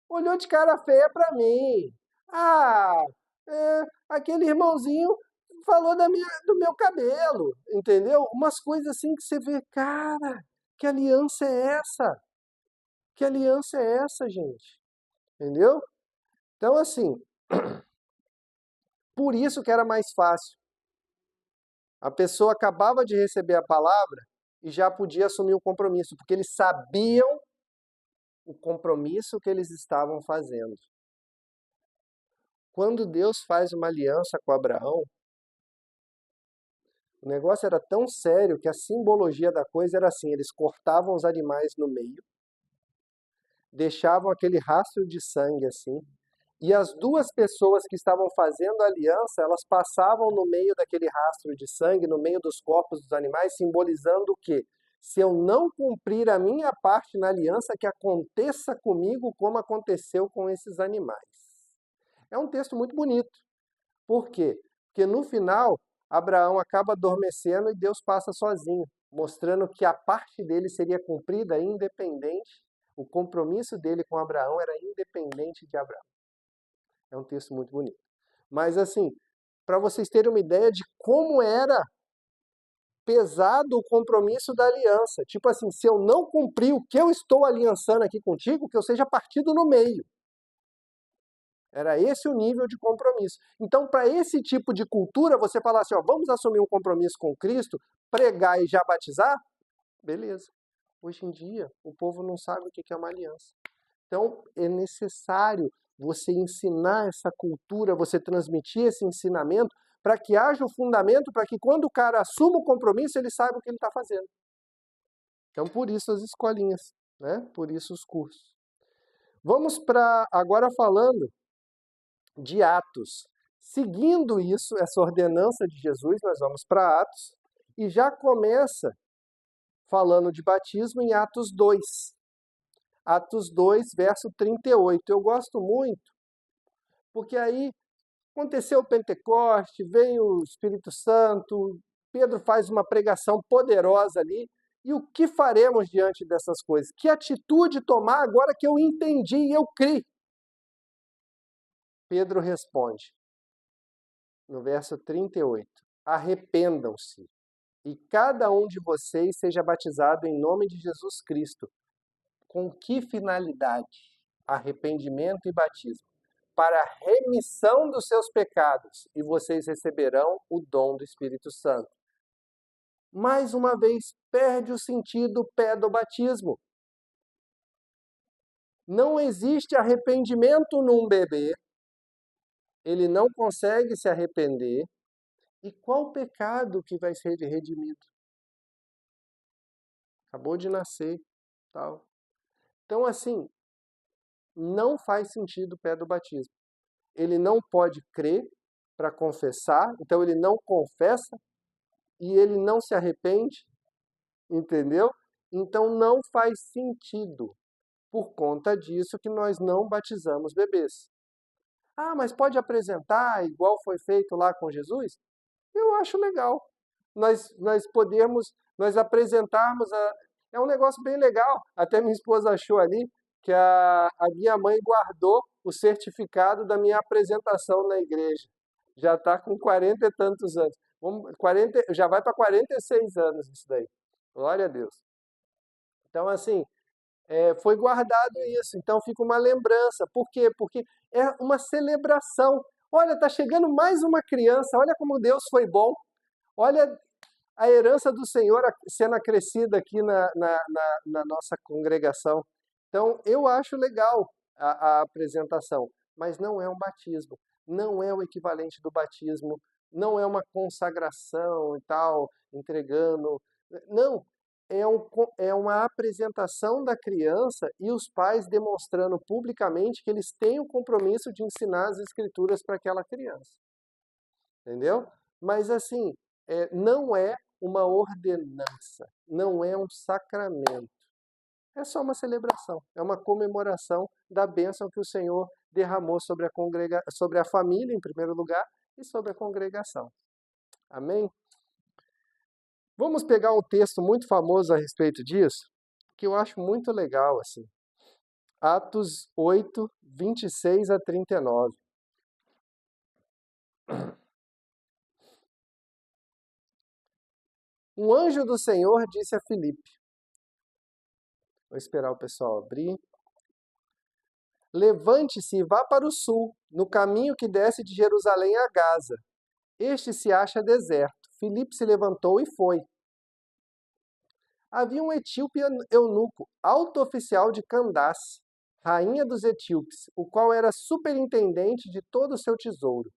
olhou de cara feia para mim. Aquele irmãozinho falou do meu cabelo, entendeu? Umas coisas assim que você vê, cara, que aliança é essa? Que aliança é essa, gente? Entendeu? Então, assim, por isso que era mais fácil. A pessoa acabava de receber a palavra e já podia assumir o compromisso, porque eles sabiam o compromisso que eles estavam fazendo. Quando Deus faz uma aliança com Abraão, o negócio era tão sério que a simbologia da coisa era assim: eles cortavam os animais no meio, deixavam aquele rastro de sangue assim, e as duas pessoas que estavam fazendo a aliança, elas passavam no meio daquele rastro de sangue, no meio dos corpos dos animais, simbolizando o quê? Se eu não cumprir a minha parte na aliança, que aconteça comigo como aconteceu com esses animais. É um texto muito bonito. Por quê? Porque no final, Abraão acaba adormecendo e Deus passa sozinho, mostrando que a parte dele seria cumprida independente, o compromisso dele com Abraão era independente de Abraão. É um texto muito bonito. Mas assim, para vocês terem uma ideia de como era pesado o compromisso da aliança. Tipo assim, se eu não cumprir o que eu estou aliançando aqui contigo, que eu seja partido no meio. Era esse o nível de compromisso. Então, para esse tipo de cultura, você falar assim, ó, vamos assumir um compromisso com Cristo, pregar e já batizar? Beleza. Hoje em dia, o povo não sabe o que é uma aliança. Então, é necessário você ensinar essa cultura, você transmitir esse ensinamento, para que haja o fundamento, para que quando o cara assuma o compromisso, ele saiba o que ele está fazendo. Então, por isso as escolinhas, né? Por isso os cursos. Vamos para, agora falando de Atos. Seguindo isso, essa ordenança de Jesus, nós vamos para Atos, e já começa falando de batismo em Atos 2. Atos 2, verso 38. Eu gosto muito, porque aí aconteceu o Pentecoste, veio o Espírito Santo, Pedro faz uma pregação poderosa ali, e o que faremos diante dessas coisas? Que atitude tomar agora que eu entendi e eu criei? Pedro responde, no verso 38, arrependam-se, e cada um de vocês seja batizado em nome de Jesus Cristo. Com que finalidade? Arrependimento e batismo. Para a remissão dos seus pecados, e vocês receberão o dom do Espírito Santo. Mais uma vez, perde o sentido o pé do batismo. Não existe arrependimento num bebê, ele não consegue se arrepender, e qual pecado que vai ser redimido? Acabou de nascer, tal. Então, assim, não faz sentido o pé do batismo. Ele não pode crer para confessar, então ele não confessa e ele não se arrepende, entendeu? Então não faz sentido. Por conta disso que nós não batizamos bebês. Ah, mas pode apresentar igual foi feito lá com Jesus? Eu acho legal. Nós apresentarmos, é um negócio bem legal. Até minha esposa achou ali que a minha mãe guardou o certificado da minha apresentação na igreja. Já está com 40 e tantos anos. 40, já vai para 46 anos isso daí. Glória a Deus. Então, assim, foi guardado isso. Então, fica uma lembrança. Por quê? Porque é uma celebração. Olha, está chegando mais uma criança. Olha como Deus foi bom. Olha a herança do Senhor sendo acrescida aqui na nossa congregação. Então, eu acho legal a apresentação, mas não é um batismo, não é o equivalente do batismo, não é uma consagração e tal, entregando. Não, é uma apresentação da criança e os pais demonstrando publicamente que eles têm o compromisso de ensinar as escrituras para aquela criança. Entendeu? Mas assim, não é uma ordenança, não é um sacramento. É só uma celebração, é uma comemoração da bênção que o Senhor derramou sobre a família, em primeiro lugar, e sobre a congregação. Amém? Vamos pegar um texto muito famoso a respeito disso, que eu acho muito legal, assim. Atos 8, 26 a 39. Um anjo do Senhor disse a Filipe, vou esperar o pessoal abrir. Levante-se e vá para o sul, no caminho que desce de Jerusalém a Gaza. Este se acha deserto. Filipe se levantou e foi. Havia um etíope eunuco, alto oficial de Candace, rainha dos etíopes, o qual era superintendente de todo o seu tesouro.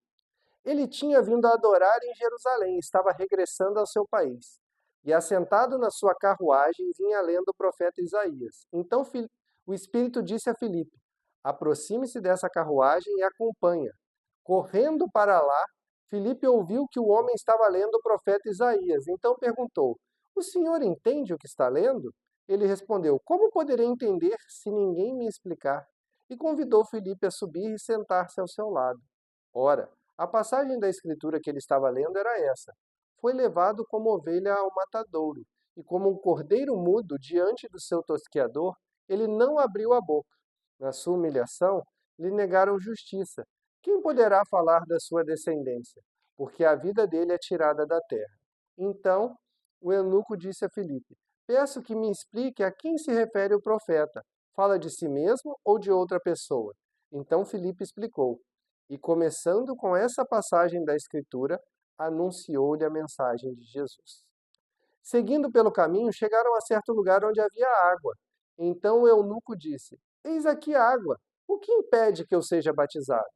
Ele tinha vindo a adorar em Jerusalém, estava regressando ao seu país. E assentado na sua carruagem, vinha lendo o profeta Isaías. Então O Espírito disse a Filipe: aproxime-se dessa carruagem e acompanha. Correndo para lá, Filipe ouviu que o homem estava lendo o profeta Isaías. Então perguntou: o senhor entende o que está lendo? Ele respondeu: como poderei entender se ninguém me explicar? E convidou Filipe a subir e sentar-se ao seu lado. Ora, a passagem da escritura que ele estava lendo era essa: foi levado como ovelha ao matadouro, e como um cordeiro mudo diante do seu tosqueador, ele não abriu a boca. Na sua humilhação, lhe negaram justiça. Quem poderá falar da sua descendência? Porque a vida dele é tirada da terra. Então, o eunuco disse a Filipe: peço que me explique a quem se refere o profeta. Fala de si mesmo ou de outra pessoa? Então Filipe explicou. E começando com essa passagem da Escritura, anunciou-lhe a mensagem de Jesus. Seguindo pelo caminho, chegaram a certo lugar onde havia água. Então o eunuco disse: eis aqui a água. O que impede que eu seja batizado?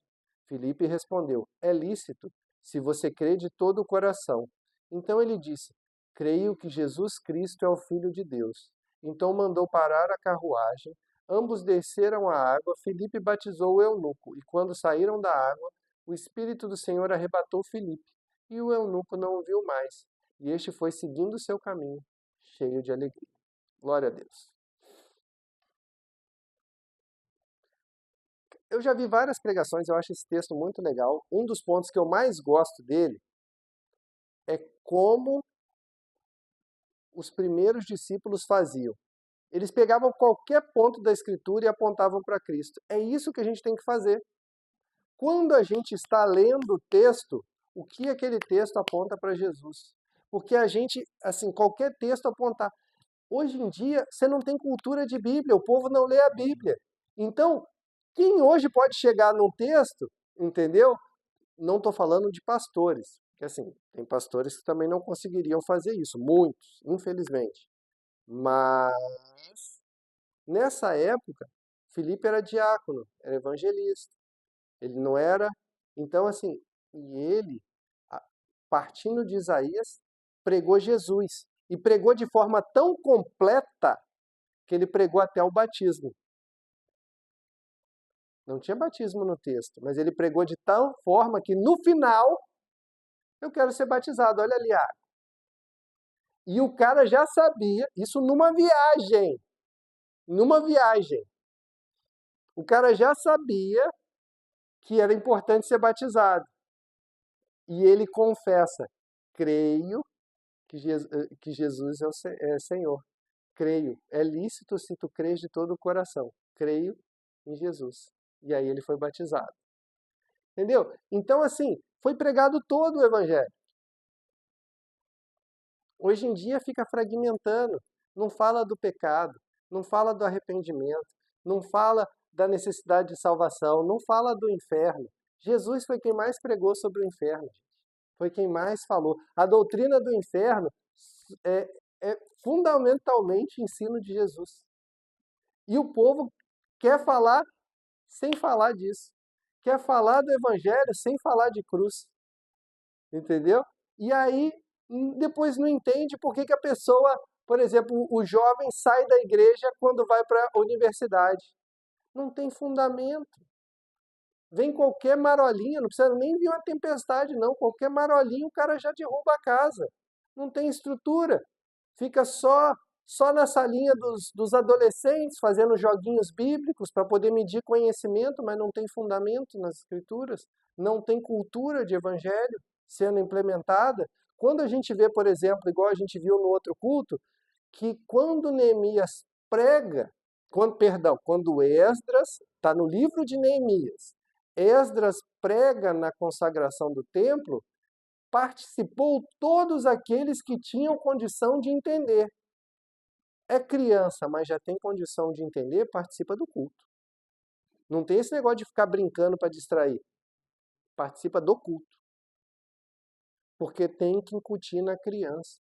Filipe respondeu: é lícito, se você crê de todo o coração. Então ele disse: creio que Jesus Cristo é o Filho de Deus. Então mandou parar a carruagem. Ambos desceram à água. Filipe batizou o eunuco. E quando saíram da água, o Espírito do Senhor arrebatou Filipe. E o eunuco não o viu mais. E este foi seguindo o seu caminho, cheio de alegria. Glória a Deus. Eu já vi várias pregações, eu acho esse texto muito legal. Um dos pontos que eu mais gosto dele é como os primeiros discípulos faziam. Eles pegavam qualquer ponto da Escritura e apontavam para Cristo. É isso que a gente tem que fazer. Quando a gente está lendo o texto, o que aquele texto aponta para Jesus? Porque a gente, assim, qualquer texto apontar. Hoje em dia, você não tem cultura de Bíblia, o povo não lê a Bíblia. Então, quem hoje pode chegar num texto, entendeu? Não estou falando de pastores, porque assim, tem pastores que também não conseguiriam fazer isso, muitos, infelizmente. Mas, nessa época, Filipe era diácono, era evangelista. Ele não era. Então, assim, e ele, partindo de Isaías, pregou Jesus. E pregou de forma tão completa que ele pregou até o batismo. Não tinha batismo no texto, mas ele pregou de tal forma que no final, eu quero ser batizado, olha ali a água. E o cara já sabia, isso numa viagem. Numa viagem. O cara já sabia que era importante ser batizado. E ele confessa: creio que Jesus é Senhor. Creio. É lícito se tu crês de todo o coração. Creio em Jesus. E aí ele foi batizado. Entendeu? Então, assim, foi pregado todo o Evangelho. Hoje em dia fica fragmentando. Não fala do pecado, não fala do arrependimento, não fala da necessidade de salvação, não fala do inferno. Jesus foi quem mais pregou sobre o inferno. Foi quem mais falou. A doutrina do inferno é fundamentalmente ensino de Jesus. E o povo quer falar sem falar disso. Quer falar do evangelho sem falar de cruz. Entendeu? E aí, depois não entende por que a pessoa, por exemplo, o jovem sai da igreja quando vai para a universidade. Não tem fundamento. Vem qualquer marolinha, não precisa nem vir uma tempestade, não. Qualquer marolinha o cara já derruba a casa. Não tem estrutura. Fica só na salinha dos adolescentes, fazendo joguinhos bíblicos para poder medir conhecimento, mas não tem fundamento nas escrituras. Não tem cultura de evangelho sendo implementada. Quando a gente vê, por exemplo, igual a gente viu no outro culto, que quando Neemias prega, quando Esdras, está no livro de Neemias, Esdras prega na consagração do templo, participou todos aqueles que tinham condição de entender. É criança, mas já tem condição de entender, participa do culto. Não tem esse negócio de ficar brincando para distrair. Participa do culto. Porque tem que incutir na criança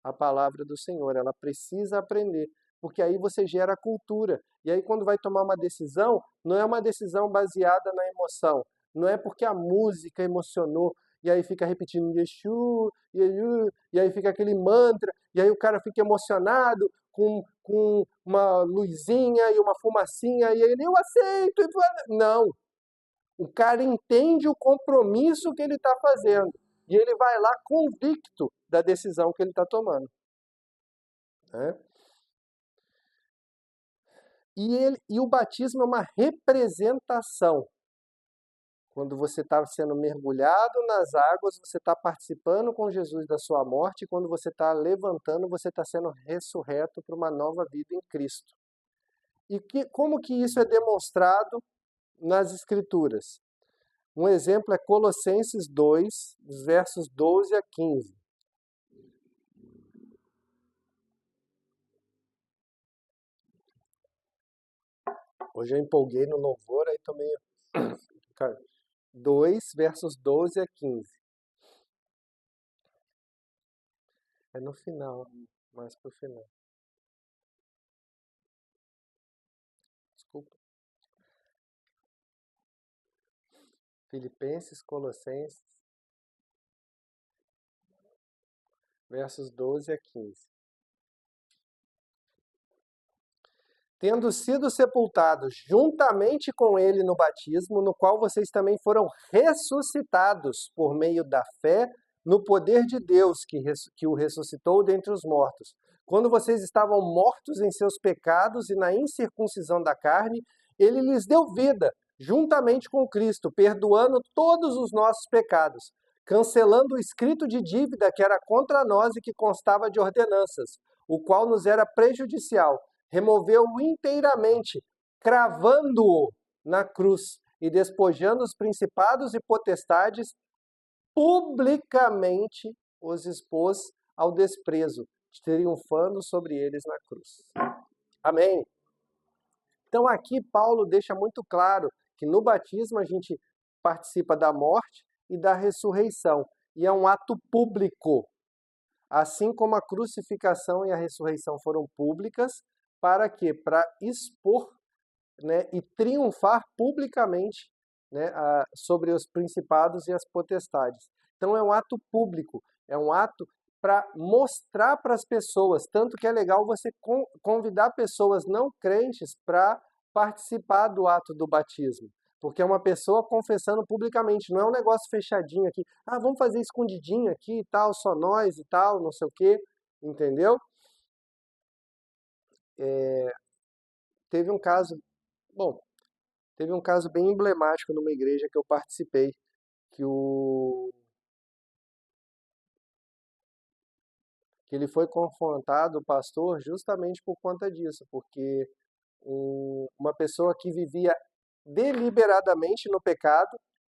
a palavra do Senhor. Ela precisa aprender. Porque aí você gera cultura. E aí quando vai tomar uma decisão, não é uma decisão baseada na emoção. Não é porque a música emocionou. e aí fica repetindo Yeshu, Yeshu, e aí fica aquele mantra, e aí o cara fica emocionado com uma luzinha e uma fumacinha, e ele, eu aceito. Não, o cara entende o compromisso que ele está fazendo, e ele vai lá convicto da decisão que ele está tomando. Né? E o batismo é uma representação. Quando você está sendo mergulhado nas águas, você está participando com Jesus da sua morte, e quando você está levantando, você está sendo ressurreto para uma nova vida em Cristo. E como que isso é demonstrado nas Escrituras? Um exemplo é Colossenses 2, versos 12 a 15. Hoje eu empolguei no louvor, aí também... 2, versos 12 a 15. É no final, mais pro final. Desculpa. Filipenses, Colossenses, versos 12 a 15. Tendo sido sepultados juntamente com ele no batismo, no qual vocês também foram ressuscitados por meio da fé no poder de Deus que o ressuscitou dentre os mortos. Quando vocês estavam mortos em seus pecados e na incircuncisão da carne, ele lhes deu vida, juntamente com Cristo, perdoando todos os nossos pecados, cancelando o escrito de dívida que era contra nós e que constava de ordenanças, o qual nos era prejudicial. Removeu-o inteiramente, cravando-o na cruz e despojando os principados e potestades, publicamente os expôs ao desprezo, triunfando sobre eles na cruz. Amém? Então aqui Paulo deixa muito claro que no batismo a gente participa da morte e da ressurreição, e é um ato público. Assim como a crucificação e a ressurreição foram públicas, para quê? Para expor, né, e triunfar publicamente, né, sobre os principados e as potestades. Então é um ato público, é um ato para mostrar para as pessoas, tanto que é legal você convidar pessoas não crentes para participar do ato do batismo. Porque é uma pessoa confessando publicamente, não é um negócio fechadinho aqui. Ah, vamos fazer escondidinho aqui e tal, só nós e tal, não sei o quê, entendeu? Teve um caso, bom, teve um caso bem emblemático numa igreja que eu participei, que que ele foi confrontado, o pastor, justamente por conta disso, porque uma pessoa que vivia deliberadamente no pecado,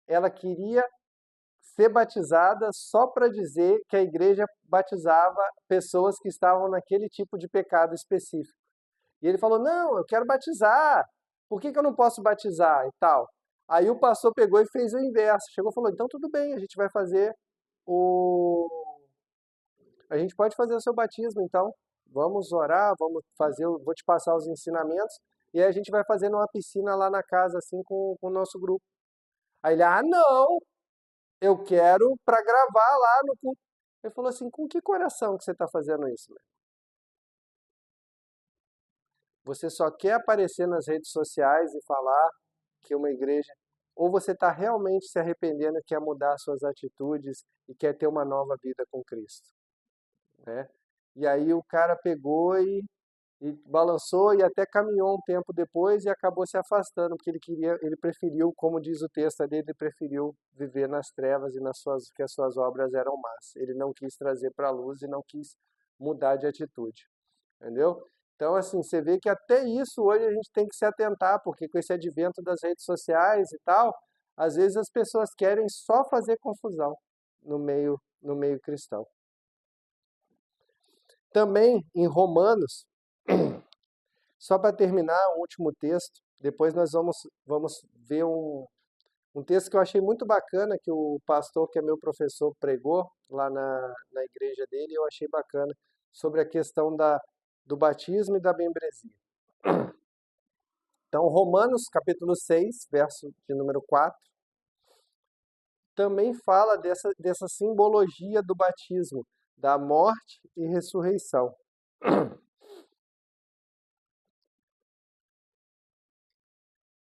ela queria ser batizada só para dizer que a igreja batizava pessoas que estavam naquele tipo de pecado específico. E ele falou: não, eu quero batizar, por que eu não posso batizar e tal? Aí o pastor pegou e fez o inverso, chegou e falou: então tudo bem, a gente vai fazer o. A gente pode fazer o seu batismo, então. Vamos orar, vamos fazer, vou te passar os ensinamentos, e aí a gente vai fazer numa piscina lá na casa, assim, com o nosso grupo. Aí ele, ah, não, eu quero para gravar lá no culto. Ele falou assim, com que coração que você está fazendo isso, né? Você só quer aparecer nas redes sociais e falar que uma igreja, ou você está realmente se arrependendo, quer mudar suas atitudes e quer ter uma nova vida com Cristo, né? E aí o cara pegou e balançou e até caminhou um tempo depois e acabou se afastando, porque ele preferiu, como diz o texto dele, ele preferiu viver nas trevas e que as suas obras eram más. Ele não quis trazer para a luz e não quis mudar de atitude, entendeu? Então, assim, você vê que até isso hoje a gente tem que se atentar, porque com esse advento das redes sociais e tal, às vezes as pessoas querem só fazer confusão no meio cristão. Também em Romanos, só para terminar, o último texto, depois nós vamos ver um texto que eu achei muito bacana, que o pastor, que é meu professor, pregou lá na igreja dele, eu achei bacana, sobre a questão do batismo e da membresia. Então, Romanos, capítulo 6, verso de número 4. também fala dessa simbologia do batismo, da morte e ressurreição.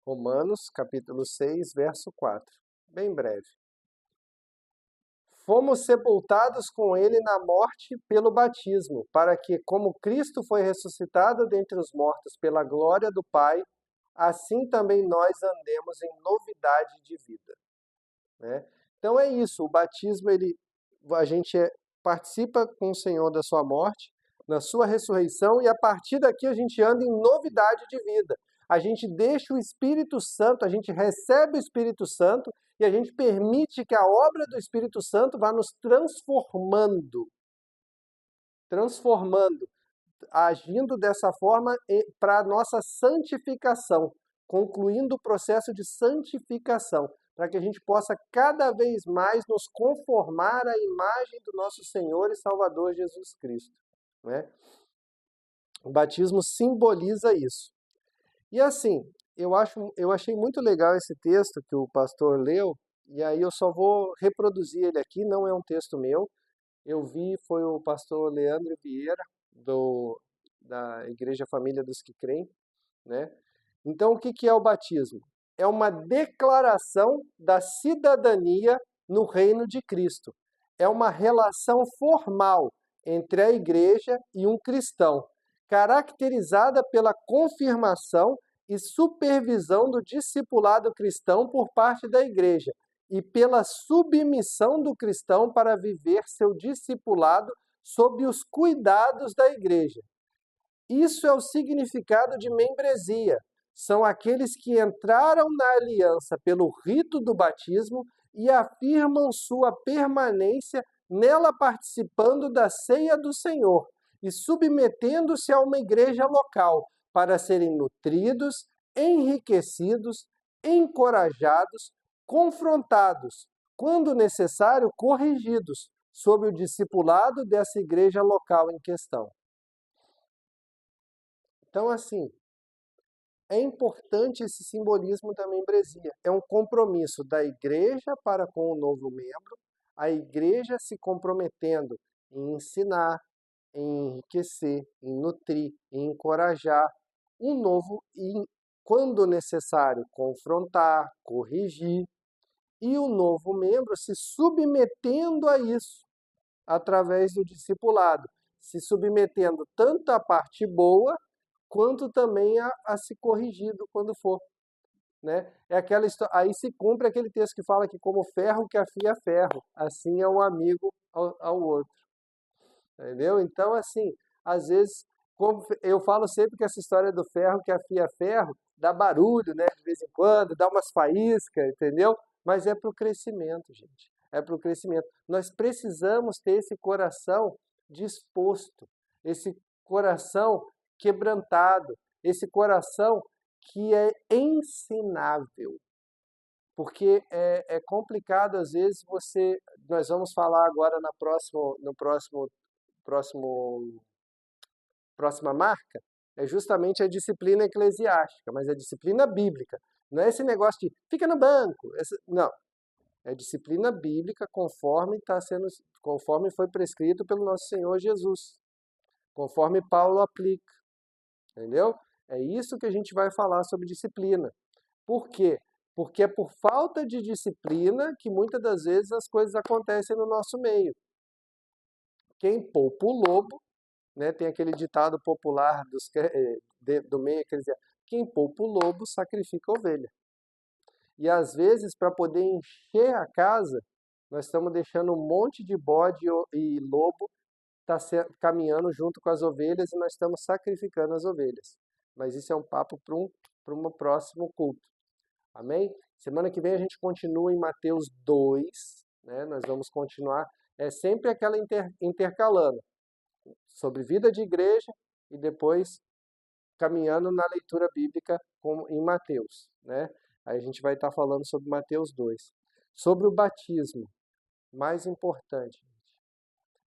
Romanos, capítulo 6, verso 4. Bem breve. Fomos sepultados com ele na morte pelo batismo, para que, como Cristo foi ressuscitado dentre os mortos pela glória do Pai, assim também nós andemos em novidade de vida. Né? Então é isso, o batismo, a gente participa com o Senhor da sua morte, na sua ressurreição, e a partir daqui a gente anda em novidade de vida. A gente deixa o Espírito Santo, a gente recebe o Espírito Santo e a gente permite que a obra do Espírito Santo vá nos transformando, agindo dessa forma para a nossa santificação, concluindo o processo de santificação, para que a gente possa cada vez mais nos conformar à imagem do nosso Senhor e Salvador Jesus Cristo. Né? O batismo simboliza isso. E assim, eu achei muito legal esse texto que o pastor leu, e aí eu só vou reproduzir ele aqui, não é um texto meu. Eu vi, foi o pastor Leandro Vieira, da Igreja Família dos que Creem, né? Então, o que é o batismo? É uma declaração da cidadania no reino de Cristo. É uma relação formal entre a igreja e um cristão, caracterizada pela confirmação e supervisão do discipulado cristão por parte da igreja e pela submissão do cristão para viver seu discipulado sob os cuidados da igreja. Isso é o significado de membresia. São aqueles que entraram na aliança pelo rito do batismo e afirmam sua permanência nela, participando da ceia do Senhor e submetendo-se a uma igreja local para serem nutridos, enriquecidos, encorajados, confrontados, quando necessário, corrigidos, sob o discipulado dessa igreja local em questão. Então, assim, é importante esse simbolismo da membresia. É um compromisso da igreja para com o novo membro, a igreja se comprometendo em ensinar, em enriquecer, em nutrir, em encorajar um novo e, quando necessário, confrontar, corrigir, e o novo membro se submetendo a isso através do discipulado, se submetendo tanto à parte boa quanto também a se corrigido quando for. Né? É aquela história, aí se cumpre aquele texto que fala que como ferro que afia ferro, assim é um amigo ao outro. Entendeu? Então, assim, às vezes, como eu falo sempre que essa história do ferro que afia ferro dá barulho, né? De vez em quando, dá umas faíscas, entendeu? Mas é para o crescimento, gente. É para o crescimento. Nós precisamos ter esse coração disposto, esse coração quebrantado, esse coração que é ensinável. Porque é complicado, às vezes, nós vamos falar agora próxima marca, é justamente a disciplina eclesiástica, mas é a disciplina bíblica. Não é esse negócio de fica no banco. Não. É disciplina bíblica conforme foi prescrito pelo nosso Senhor Jesus. Conforme Paulo aplica. Entendeu? É isso que a gente vai falar sobre disciplina. Por quê? Porque é por falta de disciplina que muitas das vezes as coisas acontecem no nosso meio. Quem poupa o lobo, né, tem aquele ditado popular do meio eclesiástico, quem poupa o lobo sacrifica a ovelha. E às vezes, para poder encher a casa, nós estamos deixando um monte de bode e lobo caminhando junto com as ovelhas e nós estamos sacrificando as ovelhas. Mas isso é um papo para um próximo culto. Amém? Semana que vem a gente continua em Mateus 2, né? Nós vamos continuar, sempre aquela intercalando, sobre vida de igreja e depois caminhando na leitura bíblica em Mateus, né? Aí a gente vai estar falando sobre Mateus 2. Sobre o batismo, mais importante,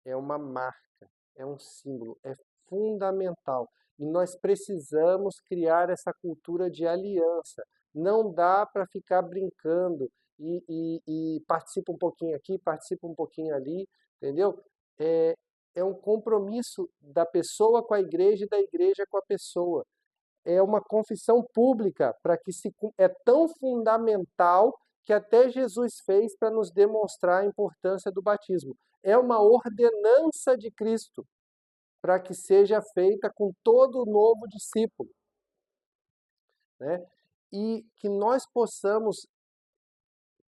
é uma marca, é um símbolo, é fundamental. E nós precisamos criar essa cultura de aliança. Não dá para ficar brincando e participa um pouquinho aqui, participa um pouquinho ali, entendeu? É um compromisso da pessoa com a igreja e da igreja com a pessoa. É uma confissão pública para que é tão fundamental que até Jesus fez para nos demonstrar a importância do batismo. É uma ordenança de Cristo para que seja feita com todo novo discípulo, né? E que nós possamos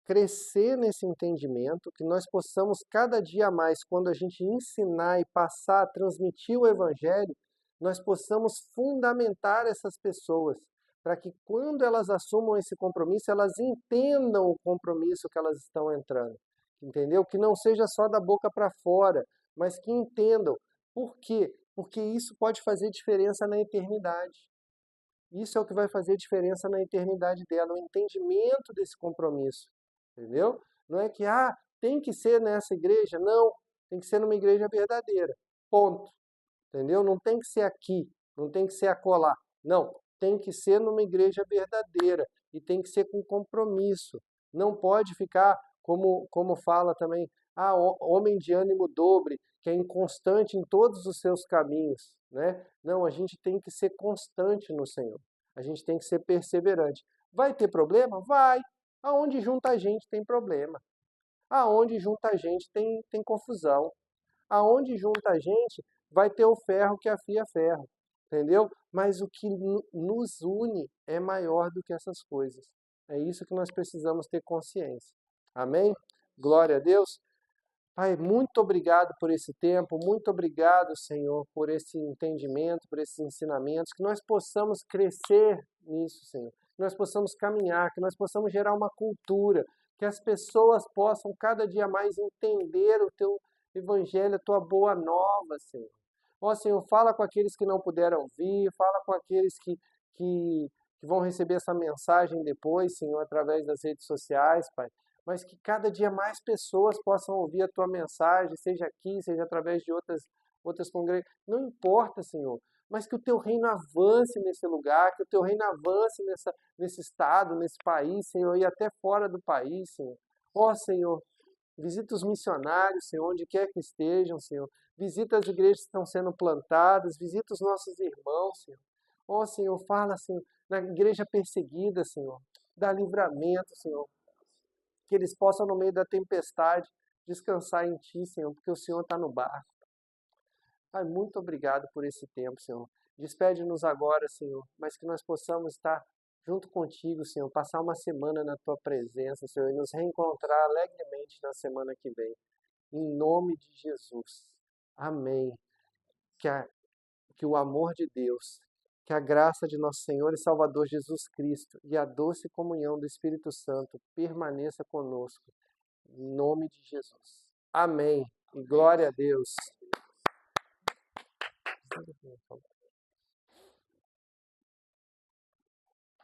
crescer nesse entendimento, que nós possamos cada dia mais, quando a gente ensinar e passar a transmitir o Evangelho, nós possamos fundamentar essas pessoas, para que quando elas assumam esse compromisso, elas entendam o compromisso que elas estão entrando, entendeu? Que não seja só da boca para fora, mas que entendam. Por quê? Porque isso pode fazer diferença na eternidade. Isso é o que vai fazer diferença na eternidade dela, o entendimento desse compromisso. Entendeu? Não é que, tem que ser nessa igreja. Não, tem que ser numa igreja verdadeira. Ponto. Entendeu? Não tem que ser aqui, não tem que ser acolá. Não, tem que ser numa igreja verdadeira e tem que ser com compromisso. Não pode ficar, como fala também, homem de ânimo dobre, que é inconstante em todos os seus caminhos, né? Não, a gente tem que ser constante no Senhor. A gente tem que ser perseverante. Vai ter problema? Vai. Aonde junta a gente tem problema. Aonde junta a gente tem confusão. Aonde junta a gente vai ter o ferro que afia ferro. Entendeu? Mas o que nos une é maior do que essas coisas. É isso que nós precisamos ter consciência. Amém? Glória a Deus. Pai, muito obrigado por esse tempo, muito obrigado, Senhor, por esse entendimento, por esses ensinamentos, que nós possamos crescer nisso, Senhor, que nós possamos caminhar, que nós possamos gerar uma cultura, que as pessoas possam cada dia mais entender o Teu Evangelho, a Tua boa nova, Senhor. Ó, Senhor, fala com aqueles que não puderam vir, fala com aqueles que vão receber essa mensagem depois, Senhor, através das redes sociais, Pai, mas que cada dia mais pessoas possam ouvir a Tua mensagem, seja aqui, seja através de outras congregações. Não importa, Senhor, mas que o Teu reino avance nesse lugar, que o Teu reino avance nesse estado, nesse país, Senhor, e até fora do país, Senhor. Ó, Senhor, visita os missionários, Senhor, onde quer que estejam, Senhor. Visita as igrejas que estão sendo plantadas, visita os nossos irmãos, Senhor. Ó, Senhor, fala, Senhor, na igreja perseguida, Senhor. Dá livramento, Senhor. Que eles possam, no meio da tempestade, descansar em Ti, Senhor, porque o Senhor está no barco. Pai, muito obrigado por esse tempo, Senhor. Despede-nos agora, Senhor, mas que nós possamos estar junto contigo, Senhor, passar uma semana na Tua presença, Senhor, e nos reencontrar alegremente na semana que vem. Em nome de Jesus. Amém. Que o amor de Deus, que a graça de nosso Senhor e Salvador Jesus Cristo e a doce comunhão do Espírito Santo permaneça conosco. Em nome de Jesus. Amém. E glória a Deus.